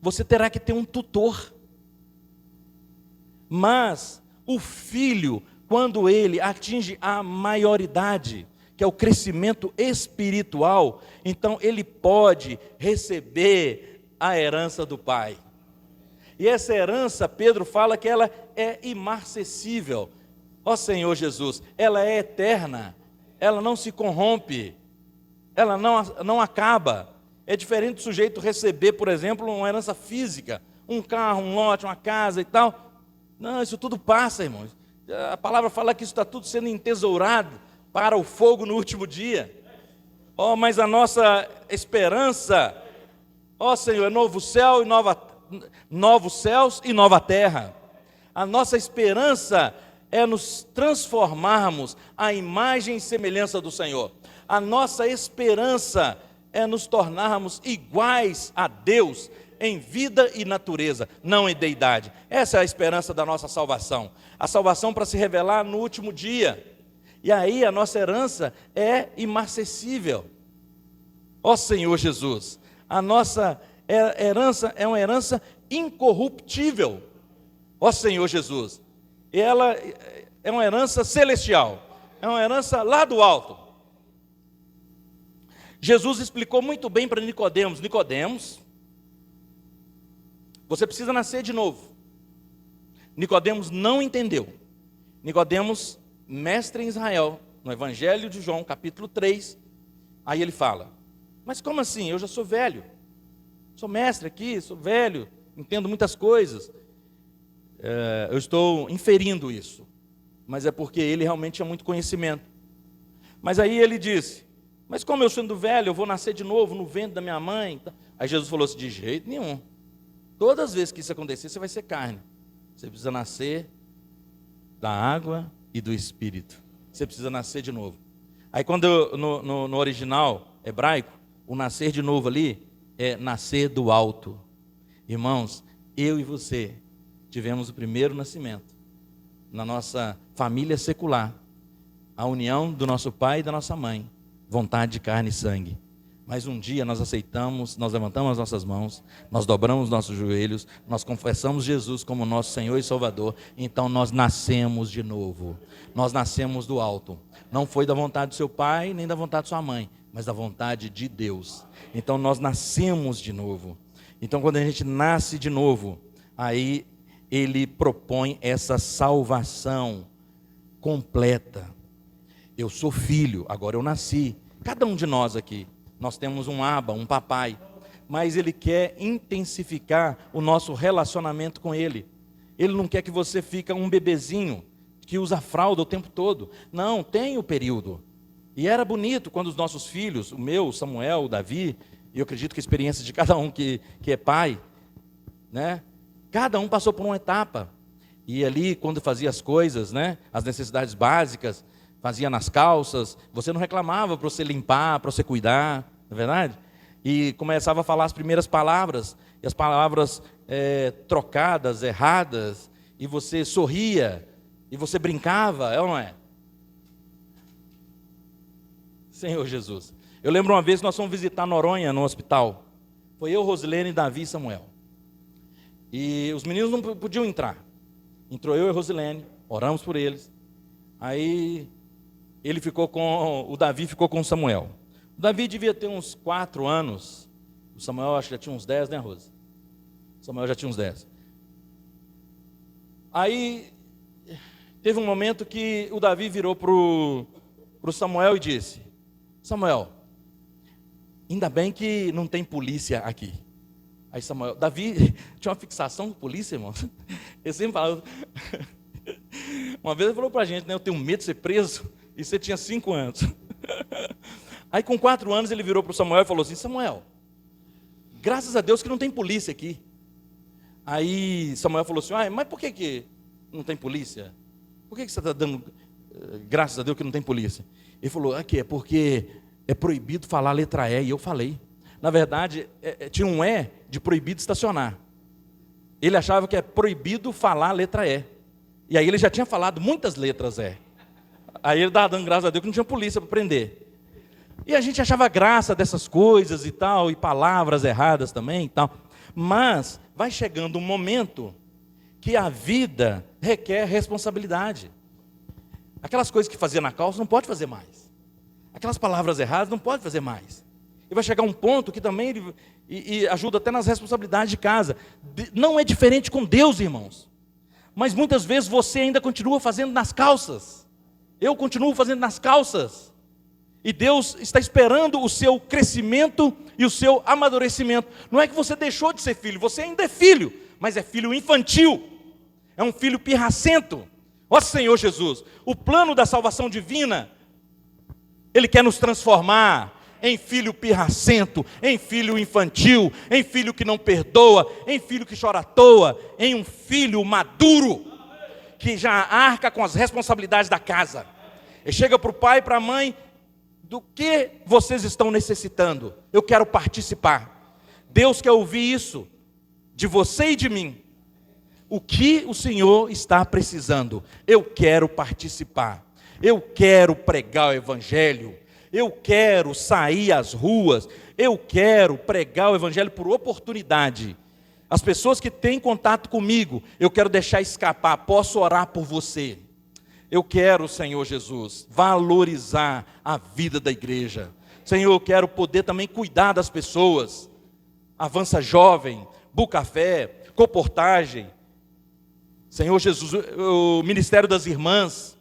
você terá que ter um tutor. Mas o filho, quando ele atinge a maioridade, que é o crescimento espiritual, então ele pode receber a herança do pai. E essa herança, Pedro fala que ela é imarcessível. Ó Senhor Jesus, ela é eterna, ela não se corrompe, ela não acaba. É diferente do sujeito receber, por exemplo, uma herança física, um carro, um lote, uma casa e tal. Não, isso tudo passa, irmãos. A palavra fala que isso está tudo sendo entesourado para o fogo no último dia. Ó, mas a nossa esperança, ó Senhor, é novos céus e nova terra. A nossa esperança é nos transformarmos à imagem e semelhança do Senhor. A nossa esperança é nos tornarmos iguais a Deus em vida e natureza, não em deidade. Essa é a esperança da nossa salvação. A salvação para se revelar no último dia. E aí a nossa herança é imarcessível. Ó Senhor Jesus, a nossa herança é uma herança incorruptível. Ó Senhor Jesus, e ela é uma herança celestial, é uma herança lá do alto. Jesus explicou muito bem para Nicodemos: Nicodemos, você precisa nascer de novo. Nicodemos não entendeu. Nicodemos, mestre em Israel, no Evangelho de João, capítulo 3, aí ele fala: mas como assim? Eu já sou velho, sou mestre aqui, sou velho, entendo muitas coisas. Eu estou inferindo isso, mas é porque ele realmente tinha muito conhecimento. Mas aí ele disse: mas como eu sendo velho, eu vou nascer de novo no ventre da minha mãe? Aí Jesus falou assim: de jeito nenhum. Todas as vezes que isso acontecer, você vai ser carne. Você precisa nascer da água e do Espírito. Você precisa nascer de novo. Aí quando no original hebraico, o nascer de novo ali é nascer do alto. Irmãos, eu e você tivemos o primeiro nascimento na nossa família secular, a união do nosso pai e da nossa mãe, vontade de carne e sangue. Mas um dia nós aceitamos, nós levantamos as nossas mãos, nós dobramos nossos joelhos, nós confessamos Jesus como nosso Senhor e Salvador, então nós nascemos de novo. Nós nascemos do alto. Não foi da vontade do seu pai, nem da vontade de sua mãe, mas da vontade de Deus. Então nós nascemos de novo. Então quando a gente nasce de novo, aí ele propõe essa salvação completa. Eu sou filho, agora eu nasci. Cada um de nós aqui, nós temos um aba, um papai, mas ele quer intensificar o nosso relacionamento com ele. Ele não quer que você fique um bebezinho que usa fralda o tempo todo. Não, tem o período. E era bonito quando os nossos filhos, o meu, o Samuel, o Davi, e eu acredito que a experiência de cada um que é pai, né? Cada um passou por uma etapa. E ali, quando fazia as coisas, né? As necessidades básicas, fazia nas calças, você não reclamava para você limpar, para você cuidar, não é verdade? E começava a falar as primeiras palavras, e as palavras trocadas, erradas, e você sorria, e você brincava, é ou não é? Senhor Jesus. Eu lembro uma vez que nós fomos visitar Noronha, no hospital. Foi eu, Rosilene, Davi e Samuel. E os meninos não podiam entrar. Entrou eu e Rosilene, oramos por eles. Aí o Davi ficou com o Samuel. O Davi devia ter uns 4 anos. O Samuel acho que já tinha uns 10, né, Rosa? O Samuel já tinha uns 10. Aí teve um momento que o Davi virou para o Samuel e disse: Samuel, ainda bem que não tem polícia aqui. Aí Samuel, Davi tinha uma fixação com polícia, irmão. Ele sempre falava. Uma vez ele falou para a gente, né? Eu tenho medo de ser preso. E você tinha 5 anos. Aí com 4 anos ele virou para o Samuel e falou assim: Samuel, graças a Deus que não tem polícia aqui. Aí Samuel falou assim: mas por que não tem polícia? Por que você está dando graças a Deus que não tem polícia? Ele falou: aqui é porque é proibido falar a letra E, e eu falei. Na verdade, tinha um E de proibido estacionar. Ele achava que é proibido falar a letra E. E aí ele já tinha falado muitas letras E. Aí ele estava dando graças a Deus que não tinha polícia para prender. E a gente achava graça dessas coisas e tal, e palavras erradas também e tal. Mas vai chegando um momento que a vida requer responsabilidade. Aquelas coisas que fazia na calça não pode fazer mais. Aquelas palavras erradas não pode fazer mais. E vai chegar um ponto que também e ajuda até nas responsabilidades de casa. Não é diferente com Deus, irmãos. Mas muitas vezes você ainda continua fazendo nas calças. Eu continuo fazendo nas calças. E Deus está esperando o seu crescimento e o seu amadurecimento. Não é que você deixou de ser filho, você ainda é filho, mas é filho infantil. É um filho pirracento. Ó Senhor Jesus, o plano da salvação divina, Ele quer nos transformar em filho pirracento, em filho infantil, em filho que não perdoa, em filho que chora à toa, em um filho maduro, que já arca com as responsabilidades da casa. Ele chega para o pai e para a mãe: do que vocês estão necessitando? Eu quero participar. Deus quer ouvir isso de você e de mim. O que o Senhor está precisando? Eu quero participar. Eu quero pregar o Evangelho. Eu quero sair às ruas. Eu quero pregar o Evangelho por oportunidade. As pessoas que têm contato comigo, eu quero deixar escapar. Posso orar por você. Eu quero, Senhor Jesus, valorizar a vida da igreja. Senhor, eu quero poder também cuidar das pessoas. Avança Jovem, Bucafé, Coportagem. Senhor Jesus, o Ministério das Irmãs,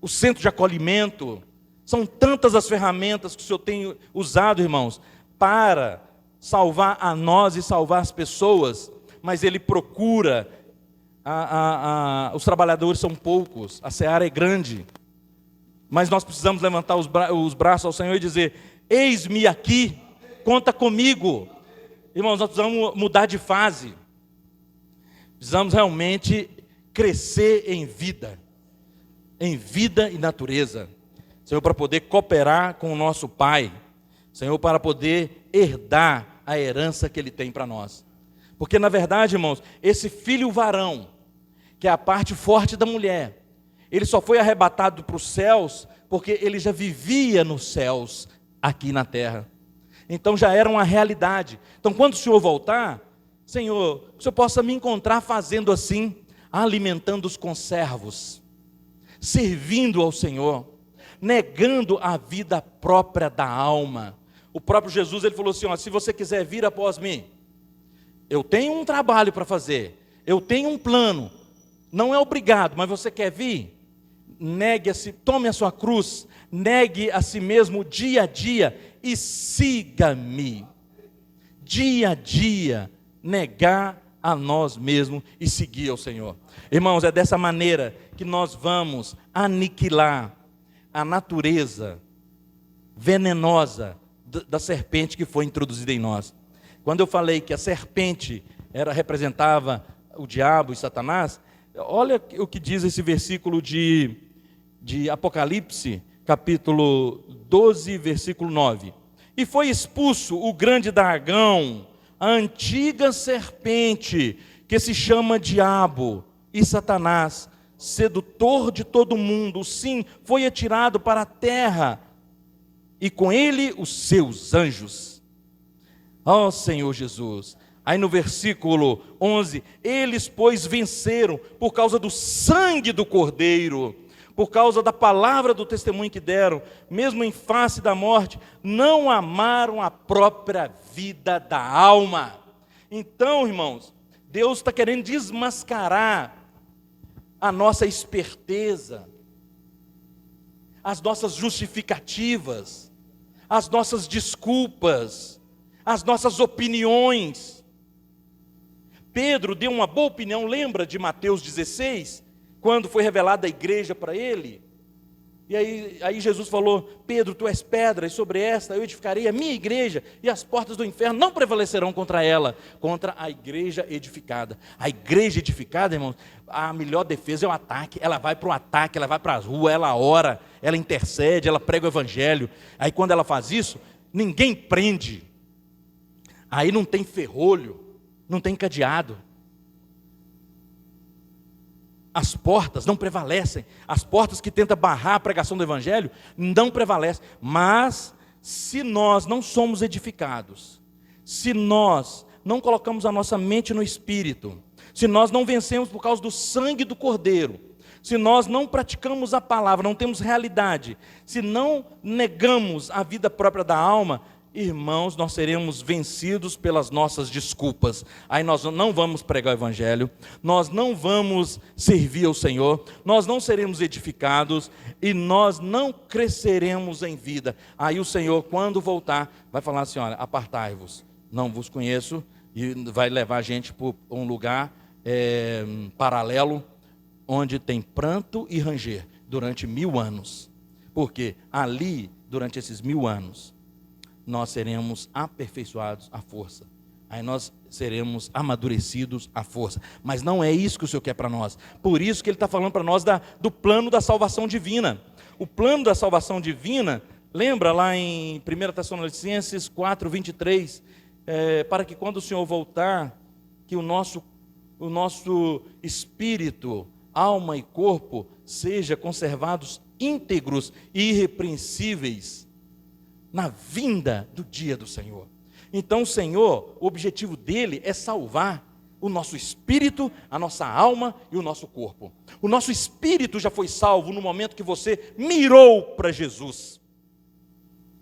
o Centro de Acolhimento. São tantas as ferramentas que o Senhor tem usado, irmãos, para salvar a nós e salvar as pessoas. Mas Ele procura... os trabalhadores são poucos, a seara é grande, mas nós precisamos levantar os braços ao Senhor e dizer: eis-me aqui, conta comigo. Irmãos, nós precisamos mudar de fase, precisamos realmente crescer em vida e natureza, Senhor, para poder cooperar com o nosso Pai, Senhor, para poder herdar a herança que Ele tem para nós. Porque na verdade, irmãos, esse filho varão, que é a parte forte da mulher, ele só foi arrebatado para os céus, porque ele já vivia nos céus, aqui na terra. Então já era uma realidade. Então quando o Senhor voltar, Senhor, que o Senhor possa me encontrar fazendo assim, alimentando os conservos, servindo ao Senhor, negando a vida própria da alma. O próprio Jesus, ele falou assim: se você quiser vir após mim, eu tenho um trabalho para fazer, eu tenho um plano, não é obrigado, mas você quer vir? Negue a si, tome a sua cruz, negue a si mesmo dia a dia e siga-me. Dia a dia, negar a nós mesmos e seguir ao Senhor. Irmãos, é dessa maneira que nós vamos aniquilar a natureza venenosa da serpente que foi introduzida em nós. Quando eu falei que a serpente representava o diabo e Satanás, olha o que diz esse versículo de Apocalipse, capítulo 12, versículo 9. E foi expulso o grande dragão, a antiga serpente, que se chama Diabo e Satanás, sedutor de todo mundo. Sim, foi atirado para a terra, e com ele os seus anjos. Ó Senhor Jesus. Aí no versículo 11, eles, pois, venceram por causa do sangue do Cordeiro, por causa da palavra do testemunho que deram, mesmo em face da morte, não amaram a própria vida da alma. Então, irmãos, Deus está querendo desmascarar a nossa esperteza, as nossas justificativas, as nossas desculpas, as nossas opiniões. Pedro deu uma boa opinião, lembra de Mateus 16? Quando foi revelada a igreja para ele? E aí Jesus falou: Pedro, tu és pedra, e sobre esta eu edificarei a minha igreja, e as portas do inferno não prevalecerão contra ela, contra a igreja edificada. A igreja edificada, irmãos, a melhor defesa é o ataque. Ela vai para o ataque, ela vai para as ruas, ela ora, ela intercede, ela prega o evangelho. Aí quando ela faz isso, ninguém prende. Aí não tem ferrolho, não tem cadeado. As portas não prevalecem. As portas que tentam barrar a pregação do evangelho não prevalecem. Mas se nós não somos edificados, se nós não colocamos a nossa mente no Espírito, se nós não vencemos por causa do sangue do Cordeiro, se nós não praticamos a palavra, não temos realidade, se não negamos a vida própria da alma, irmãos, nós seremos vencidos pelas nossas desculpas. Aí nós não vamos pregar o evangelho, nós não vamos servir ao Senhor, nós não seremos edificados e nós não cresceremos em vida. Aí o Senhor, quando voltar, vai falar assim: olha, apartai-vos, não vos conheço, e vai levar a gente para um lugar paralelo, onde tem pranto e ranger, durante 1000 anos. Porque ali, durante esses 1000 anos, nós seremos aperfeiçoados à força. Aí nós seremos amadurecidos à força. Mas não é isso que o Senhor quer para nós. Por isso que Ele está falando para nós do plano da salvação divina. O plano da salvação divina, lembra lá em 1 Tessalonicenses 4, 23, para que quando o Senhor voltar, que o nosso espírito, alma e corpo sejam conservados íntegros e irrepreensíveis na vinda do dia do Senhor. Então o Senhor, o objetivo dele é salvar o nosso espírito, a nossa alma e o nosso corpo. O nosso espírito já foi salvo no momento que você mirou para Jesus,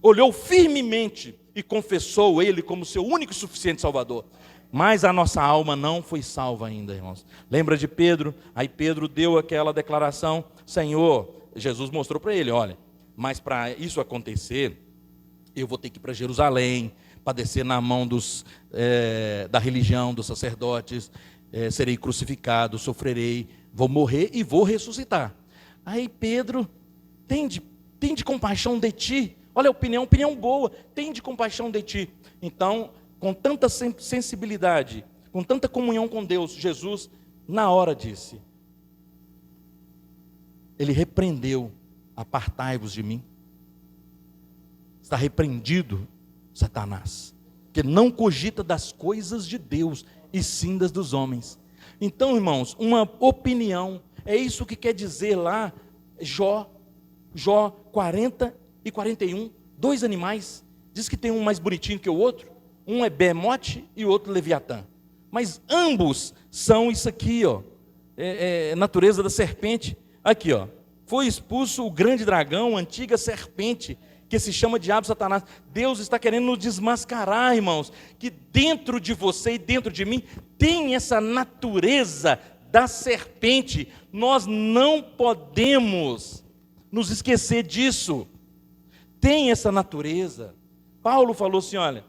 olhou firmemente e confessou Ele como seu único e suficiente Salvador. Mas a nossa alma não foi salva ainda, irmãos. Lembra de Pedro? Aí Pedro deu aquela declaração: Senhor, Jesus mostrou para ele: olha, mas para isso acontecer, eu vou ter que ir para Jerusalém, padecer na mão da religião, dos sacerdotes, serei crucificado, sofrerei, vou morrer e vou ressuscitar. Aí Pedro, tem de compaixão de ti. Olha a opinião boa, tem de compaixão de ti. Então, com tanta sensibilidade, com tanta comunhão com Deus, Jesus, na hora disse, Ele repreendeu: apartai-vos de mim. Está repreendido, Satanás, que não cogita das coisas de Deus, e sim das dos homens. Então, irmãos, uma opinião, é isso que quer dizer lá, Jó 40 e 41, 2 animais, diz que tem um mais bonitinho que o outro, um é Behemote e o outro Leviatã, mas ambos são isso aqui, ó, natureza da serpente. Aqui, ó, foi expulso o grande dragão, a antiga serpente, que se chama diabo, Satanás. Deus está querendo nos desmascarar, irmãos, que dentro de você e dentro de mim tem essa natureza da serpente. Nós não podemos nos esquecer disso. Tem essa natureza. Paulo falou assim: olha,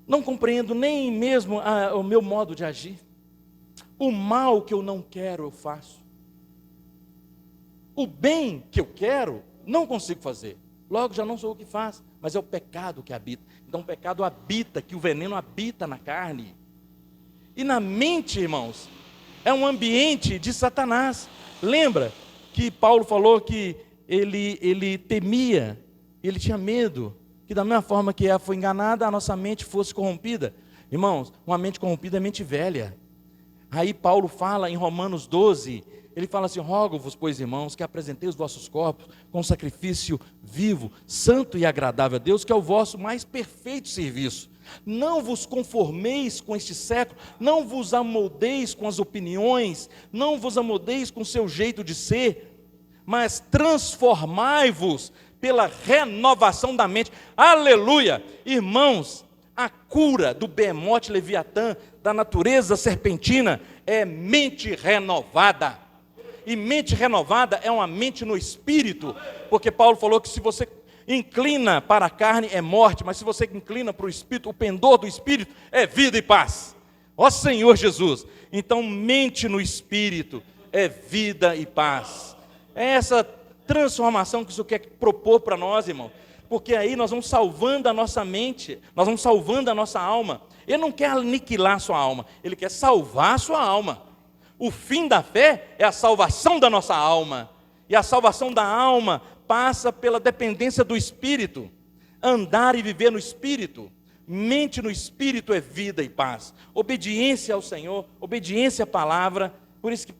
não compreendo nem mesmo o meu modo de agir. O mal que eu não quero eu faço. O bem que eu quero não consigo fazer. Logo já não sou o que faz, mas é o pecado que habita. Então o pecado habita, que o veneno habita na carne. E na mente, irmãos, é um ambiente de Satanás. Lembra que Paulo falou que ele temia, ele tinha medo, que da mesma forma que ela foi enganada, a nossa mente fosse corrompida. Irmãos, uma mente corrompida é mente velha. Aí Paulo fala em Romanos 12, ele fala assim: rogo-vos, pois, irmãos, que apresenteis os vossos corpos com sacrifício vivo, santo e agradável a Deus, que é o vosso mais perfeito serviço. Não vos conformeis com este século, não vos amoldeis com as opiniões, não vos amoldeis com o seu jeito de ser, mas transformai-vos pela renovação da mente. Aleluia! Irmãos, a cura do Behemote Leviatã, da natureza serpentina, é mente renovada. E mente renovada é uma mente no espírito, porque Paulo falou que se você inclina para a carne é morte, mas se você inclina para o espírito, o pendor do espírito é vida e paz. Ó Senhor Jesus! Então mente no espírito é vida e paz. É essa transformação que isso quer propor para nós, irmão. Porque aí nós vamos salvando a nossa mente, nós vamos salvando a nossa alma. Ele não quer aniquilar a sua alma, ele quer salvar a sua alma. O fim da fé é a salvação da nossa alma. E a salvação da alma passa pela dependência do Espírito. Andar e viver no Espírito. Mente no Espírito é vida e paz. Obediência ao Senhor, obediência à palavra. Por isso que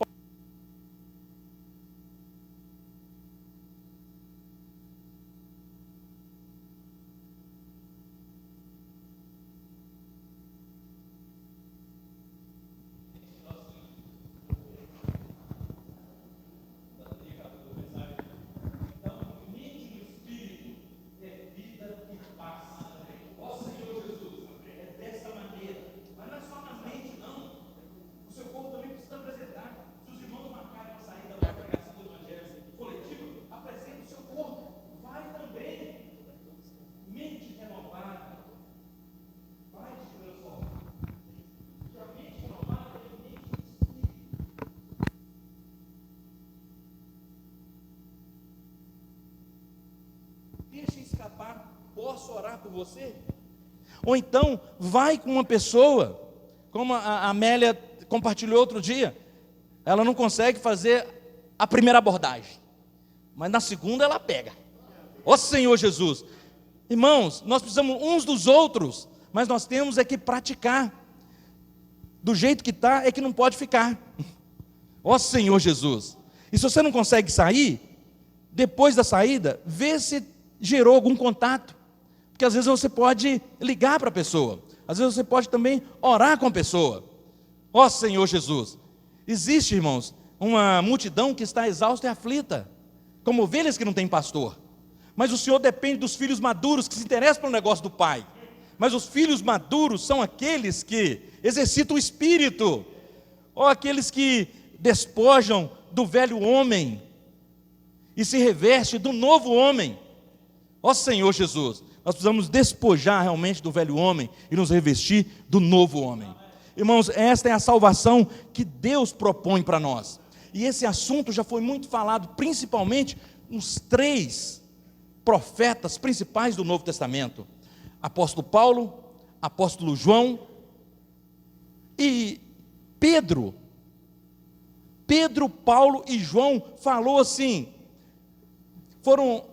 deixa escapar, posso orar por você? Ou então, vai com uma pessoa, como a Amélia compartilhou outro dia, ela não consegue fazer a primeira abordagem, mas na segunda ela pega. Ó Senhor Jesus! Irmãos, nós precisamos uns dos outros, mas nós temos é que praticar. Do jeito que está, é que não pode ficar. Ó Senhor Jesus! E se você não consegue sair, depois da saída, vê se gerou algum contato. Porque às vezes você pode ligar para a pessoa. Às vezes você pode também orar com a pessoa. Ó Senhor Jesus! Existe, irmãos, uma multidão que está exausta e aflita, como ovelhas que não têm pastor. Mas o Senhor depende dos filhos maduros que se interessam pelo negócio do Pai. Mas os filhos maduros são aqueles que exercitam o Espírito. Ou aqueles que despojam do velho homem e se reveste do novo homem. Ó Senhor Jesus, nós precisamos despojar realmente do velho homem e nos revestir do novo homem. Irmãos, esta é a salvação que Deus propõe para nós. E esse assunto já foi muito falado, principalmente nos 3 profetas principais do Novo Testamento: apóstolo Paulo, apóstolo João e Pedro. Pedro, Paulo e João falou assim, foram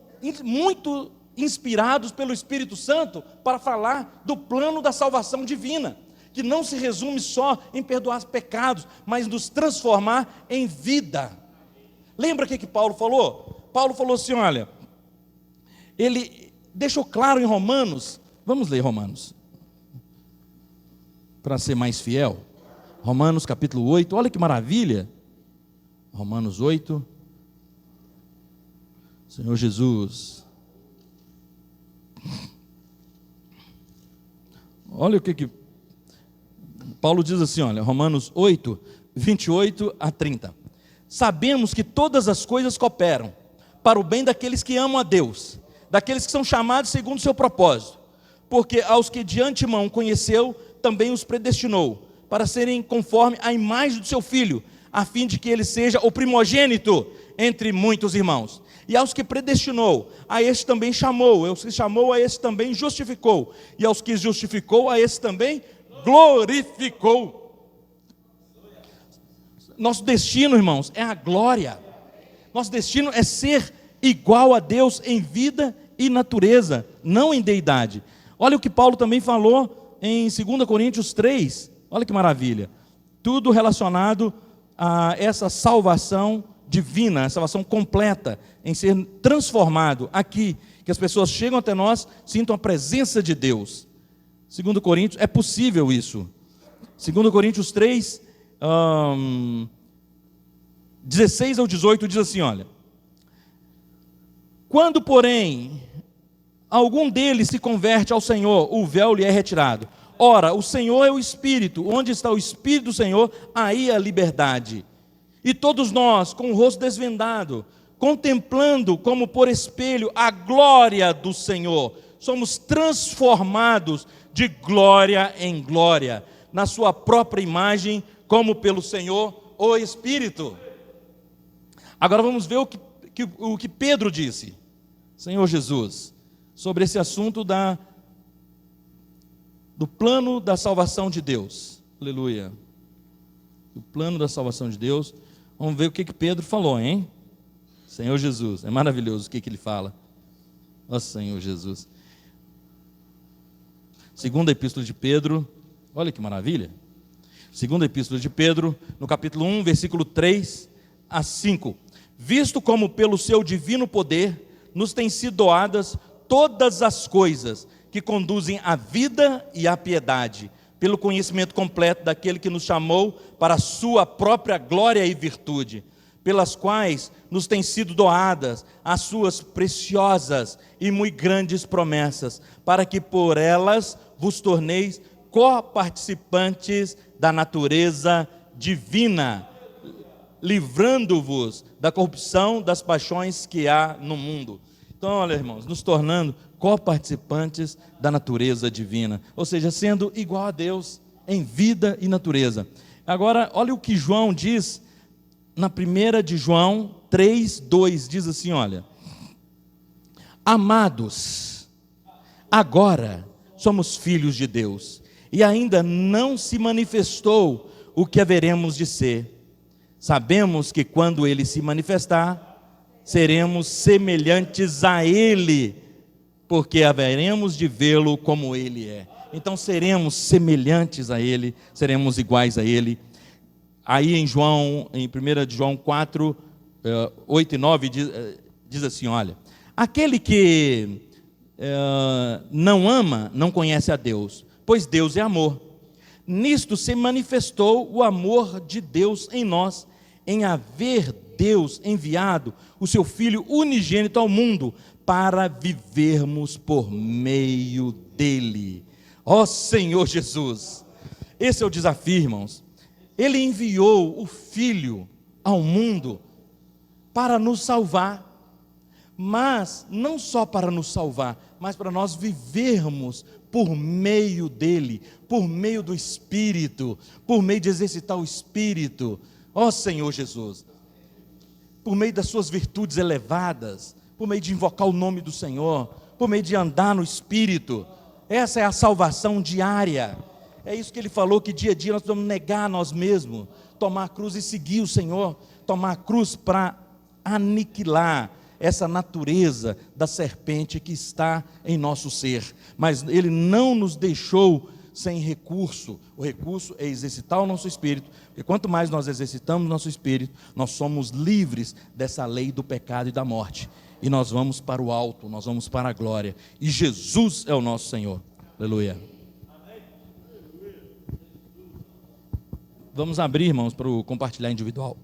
muito inspirados pelo Espírito Santo para falar do plano da salvação divina, que não se resume só em perdoar os pecados, mas nos transformar em vida. Lembra o que Paulo falou? Paulo falou assim, olha, ele deixou claro em Romanos, vamos ler Romanos, para ser mais fiel. Romanos capítulo 8, olha que maravilha. Romanos 8, Senhor Jesus. Olha o que Paulo diz assim, olha, Romanos 8, 28 a 30. Sabemos que todas as coisas cooperam para o bem daqueles que amam a Deus, daqueles que são chamados segundo o seu propósito, porque aos que de antemão conheceu, também os predestinou, para serem conforme a imagem do seu Filho, a fim de que ele seja o primogênito entre muitos irmãos. E aos que predestinou, a este também chamou, aos que chamou, a este também justificou, e aos que justificou, a este também glorificou. Nosso destino, irmãos, é a glória. Nosso destino é ser igual a Deus em vida e natureza, não em deidade. Olha o que Paulo também falou em 2 Coríntios 3, olha que maravilha. Tudo relacionado a essa salvação divina, a salvação completa, em ser transformado aqui, que as pessoas chegam até nós, sintam a presença de Deus. 2 Coríntios, é possível isso. 2 Coríntios 3, 16 ao 18 diz assim, olha: quando, porém, algum deles se converte ao Senhor, o véu lhe é retirado. Ora, o Senhor é o Espírito, onde está o Espírito do Senhor, aí a liberdade. E todos nós, com o rosto desvendado, contemplando como por espelho a glória do Senhor, somos transformados de glória em glória, na sua própria imagem, como pelo Senhor, o Espírito. Agora vamos ver o que o que Pedro disse, Senhor Jesus, sobre esse assunto do plano da salvação de Deus. Aleluia. O plano da salvação de Deus. Vamos ver o que Pedro falou, hein? Senhor Jesus, é maravilhoso o que ele fala. Ó Senhor Jesus. Segunda Epístola de Pedro, olha que maravilha. Segunda Epístola de Pedro, no capítulo 1, versículo 3 a 5. Visto como pelo seu divino poder nos têm sido doadas todas as coisas que conduzem à vida e à piedade, pelo conhecimento completo daquele que nos chamou para a sua própria glória e virtude, pelas quais nos têm sido doadas as suas preciosas e muito grandes promessas, para que por elas vos torneis coparticipantes da natureza divina, livrando-vos da corrupção das paixões que há no mundo. Então, olha, irmãos, nos tornando coparticipantes da natureza divina, ou seja, sendo igual a Deus em vida e natureza. Agora, olha o que João diz na 1 de João 3:2, diz assim, olha: amados, agora somos filhos de Deus, e ainda não se manifestou o que haveremos de ser. Sabemos que quando Ele se manifestar, seremos semelhantes a Ele, porque haveremos de vê-lo como Ele é. Então seremos semelhantes a Ele, seremos iguais a Ele. Aí em 1 de João 4, 8 e 9, diz assim, olha: aquele que não ama, não conhece a Deus, pois Deus é amor. Nisto se manifestou o amor de Deus em nós, em haver Deus enviado o seu Filho unigênito ao mundo, para vivermos por meio dele. Ó Senhor Jesus, esse é o desafio, irmãos. Ele enviou o Filho ao mundo para nos salvar, mas não só para nos salvar, mas para nós vivermos por meio dele, por meio do Espírito, por meio de exercitar o Espírito. Ó Senhor Jesus, por meio das suas virtudes elevadas, por meio de invocar o nome do Senhor, por meio de andar no Espírito. Essa é a salvação diária. É isso que ele falou, que dia a dia nós vamos negar a nós mesmos, tomar a cruz e seguir o Senhor, tomar a cruz para aniquilar essa natureza da serpente que está em nosso ser. Mas ele não nos deixou sem recurso. O recurso é exercitar o nosso espírito, porque quanto mais nós exercitamos o nosso espírito, nós somos livres dessa lei do pecado e da morte, e nós vamos para o alto, nós vamos para a glória, e Jesus é o nosso Senhor. Aleluia. Vamos abrir, irmãos, para o compartilhar individual.